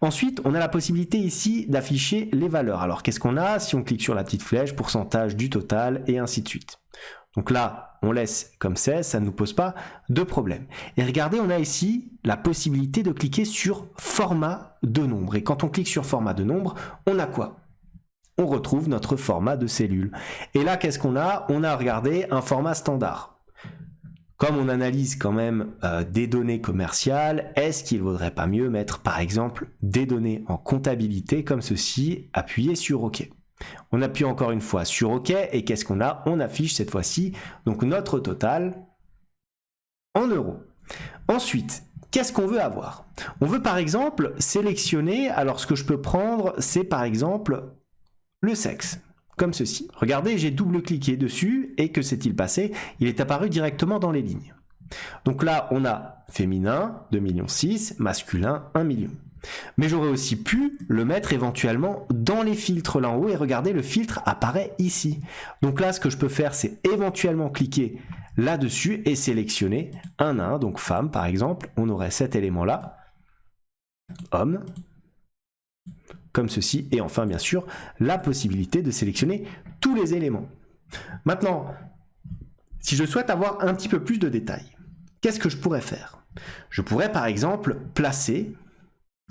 A: Ensuite, on a la possibilité ici d'afficher les valeurs. Alors qu'est-ce qu'on a? Si on clique sur la petite flèche, pourcentage du total et ainsi de suite. Donc là, on laisse comme c'est, ça ne nous pose pas de problème. Et regardez, on a ici la possibilité de cliquer sur format de nombre. Et quand on clique sur format de nombre, on a quoi? On retrouve notre format de cellule. Et là, qu'est-ce qu'on a? On a, regardez, un format standard. Comme on analyse quand même des données commerciales, est-ce qu'il ne vaudrait pas mieux mettre, par exemple, des données en comptabilité comme ceci, appuyer sur OK. On appuie encore une fois sur OK et qu'est-ce qu'on a? On affiche cette fois-ci donc notre total en euros. Ensuite, qu'est-ce qu'on veut avoir? On veut par exemple sélectionner, alors ce que je peux prendre, c'est par exemple le sexe, comme ceci. Regardez, j'ai double-cliqué dessus et que s'est-il passé? Il est apparu directement dans les lignes. Donc là, on a féminin, 2,6 millions, masculin, 1 million. Mais j'aurais aussi pu le mettre éventuellement dans les filtres là en haut et regardez, le filtre apparaît ici. Donc là, ce que je peux faire, c'est éventuellement cliquer là-dessus et sélectionner un à un, donc femme par exemple, on aurait cet élément-là, homme, comme ceci, et enfin bien sûr, la possibilité de sélectionner tous les éléments. Maintenant, si je souhaite avoir un petit peu plus de détails, qu'est-ce que je pourrais faire? Je pourrais par exemple placer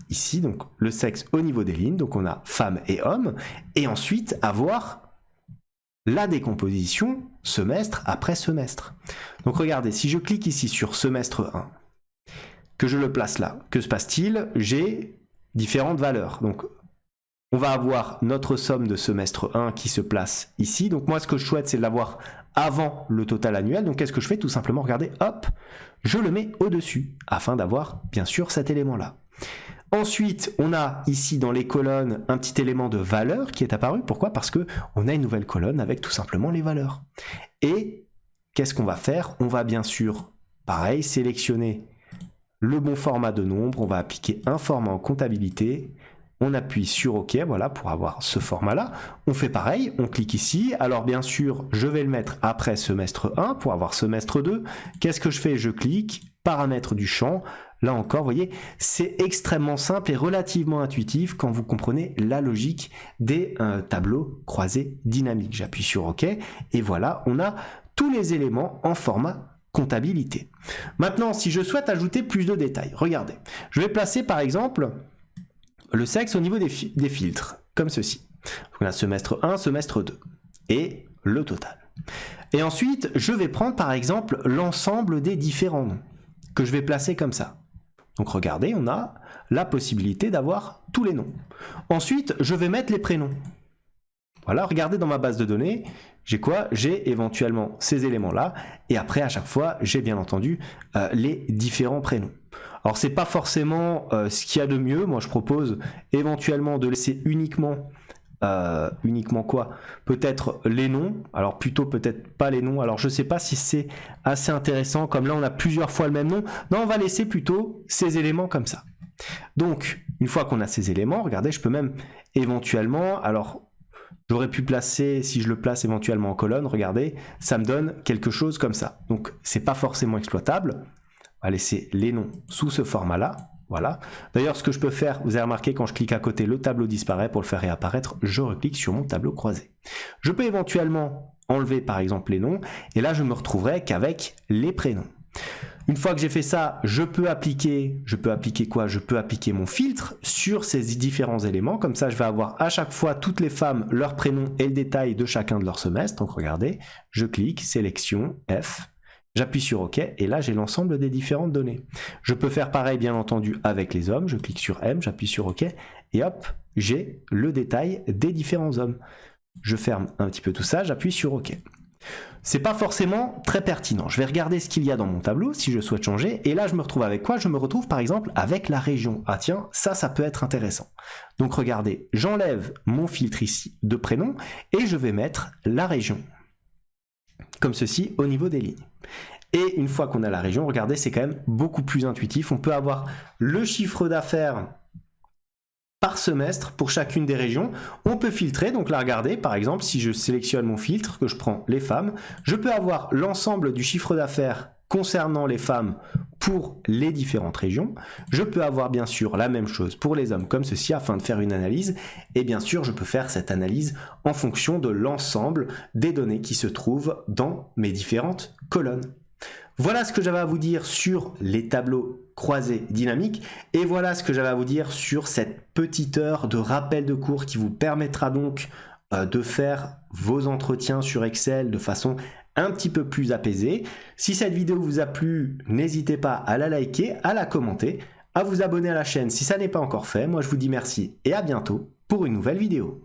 A: ici, donc le sexe au niveau des lignes, donc on a femme et homme, et ensuite avoir la décomposition semestre après semestre. Donc regardez, si je clique ici sur semestre 1, que je le place là, que se passe-t-il? J'ai différentes valeurs. Donc on va avoir notre somme de semestre 1 qui se place ici. Donc moi, ce que je souhaite, c'est de l'avoir avant le total annuel. Donc qu'est-ce que je fais? Tout simplement, regardez, hop, je le mets au-dessus, afin d'avoir, bien sûr, cet élément-là. Ensuite, on a ici dans les colonnes un petit élément de valeur qui est apparu. Pourquoi? Parce qu'on a une nouvelle colonne avec tout simplement les valeurs. Et qu'est-ce qu'on va faire? On va bien sûr, pareil, sélectionner le bon format de nombre. On va appliquer un format en comptabilité. On appuie sur OK, voilà, pour avoir ce format-là. On fait pareil, on clique ici. Alors bien sûr, je vais le mettre après semestre 1 pour avoir semestre 2. Qu'est-ce que je fais? Je clique, paramètres du champ. Là encore, vous voyez, c'est extrêmement simple et relativement intuitif quand vous comprenez la logique des tableaux croisés dynamiques. J'appuie sur OK et voilà, on a tous les éléments en format comptabilité. Maintenant, si je souhaite ajouter plus de détails, regardez, je vais placer par exemple le sexe au niveau des filtres, comme ceci. On a semestre 1, semestre 2 et le total. Et ensuite, je vais prendre par exemple l'ensemble des différents noms que je vais placer comme ça. Donc regardez, on a la possibilité d'avoir tous les noms. Ensuite, je vais mettre les prénoms. Voilà, regardez dans ma base de données, j'ai quoi? J'ai éventuellement ces éléments-là, et après, à chaque fois, j'ai bien entendu les différents prénoms. Alors, c'est pas forcément ce qu'il y a de mieux. Moi, je propose éventuellement de laisser uniquement quoi? Peut-être les noms. Alors, plutôt peut-être pas les noms. Alors, je sais pas si c'est assez intéressant. Comme là, on a plusieurs fois le même nom. Non, on va laisser plutôt ces éléments comme ça. Donc, une fois qu'on a ces éléments, regardez, je peux même éventuellement... Alors, j'aurais pu placer, si je le place éventuellement en colonne, regardez, ça me donne quelque chose comme ça. Donc, c'est pas forcément exploitable. On va laisser les noms sous ce format-là. Voilà. D'ailleurs, ce que je peux faire, vous avez remarqué, quand je clique à côté, le tableau disparaît. Pour le faire réapparaître, je reclique sur mon tableau croisé. Je peux éventuellement enlever, par exemple, les noms. Et là, je me retrouverai qu'avec les prénoms. Une fois que j'ai fait ça, je peux appliquer quoi? Je peux appliquer mon filtre sur ces différents éléments. Comme ça, je vais avoir à chaque fois toutes les femmes, leur prénom et le détail de chacun de leur semestre. Donc, regardez, je clique, sélection, F. J'appuie sur OK et là j'ai l'ensemble des différentes données. Je peux faire pareil bien entendu avec les hommes, je clique sur M, j'appuie sur OK et hop, j'ai le détail des différents hommes. Je ferme un petit peu tout ça, j'appuie sur OK. C'est pas forcément très pertinent. Je vais regarder ce qu'il y a dans mon tableau si je souhaite changer et là je me retrouve avec quoi? Je me retrouve par exemple avec la région. Ah tiens, ça peut être intéressant. Donc regardez, j'enlève mon filtre ici de prénom et je vais mettre la région. Comme ceci au niveau des lignes. Et une fois qu'on a la région, regardez, c'est quand même beaucoup plus intuitif. On peut avoir le chiffre d'affaires par semestre pour chacune des régions. On peut filtrer, donc là, regardez, par exemple, si je sélectionne mon filtre, que je prends les femmes, je peux avoir l'ensemble du chiffre d'affaires concernant les femmes pour les différentes régions. Je peux avoir bien sûr la même chose pour les hommes comme ceci afin de faire une analyse et bien sûr je peux faire cette analyse en fonction de l'ensemble des données qui se trouvent dans mes différentes colonnes. Voilà ce que j'avais à vous dire sur les tableaux croisés dynamiques et voilà ce que j'avais à vous dire sur cette petite heure de rappel de cours qui vous permettra donc de faire vos entretiens sur Excel de façon un petit peu plus apaisée. Si cette vidéo vous a plu, n'hésitez pas à la liker, à la commenter, à vous abonner à la chaîne si ça n'est pas encore fait. Moi je vous dis merci et à bientôt pour une nouvelle vidéo.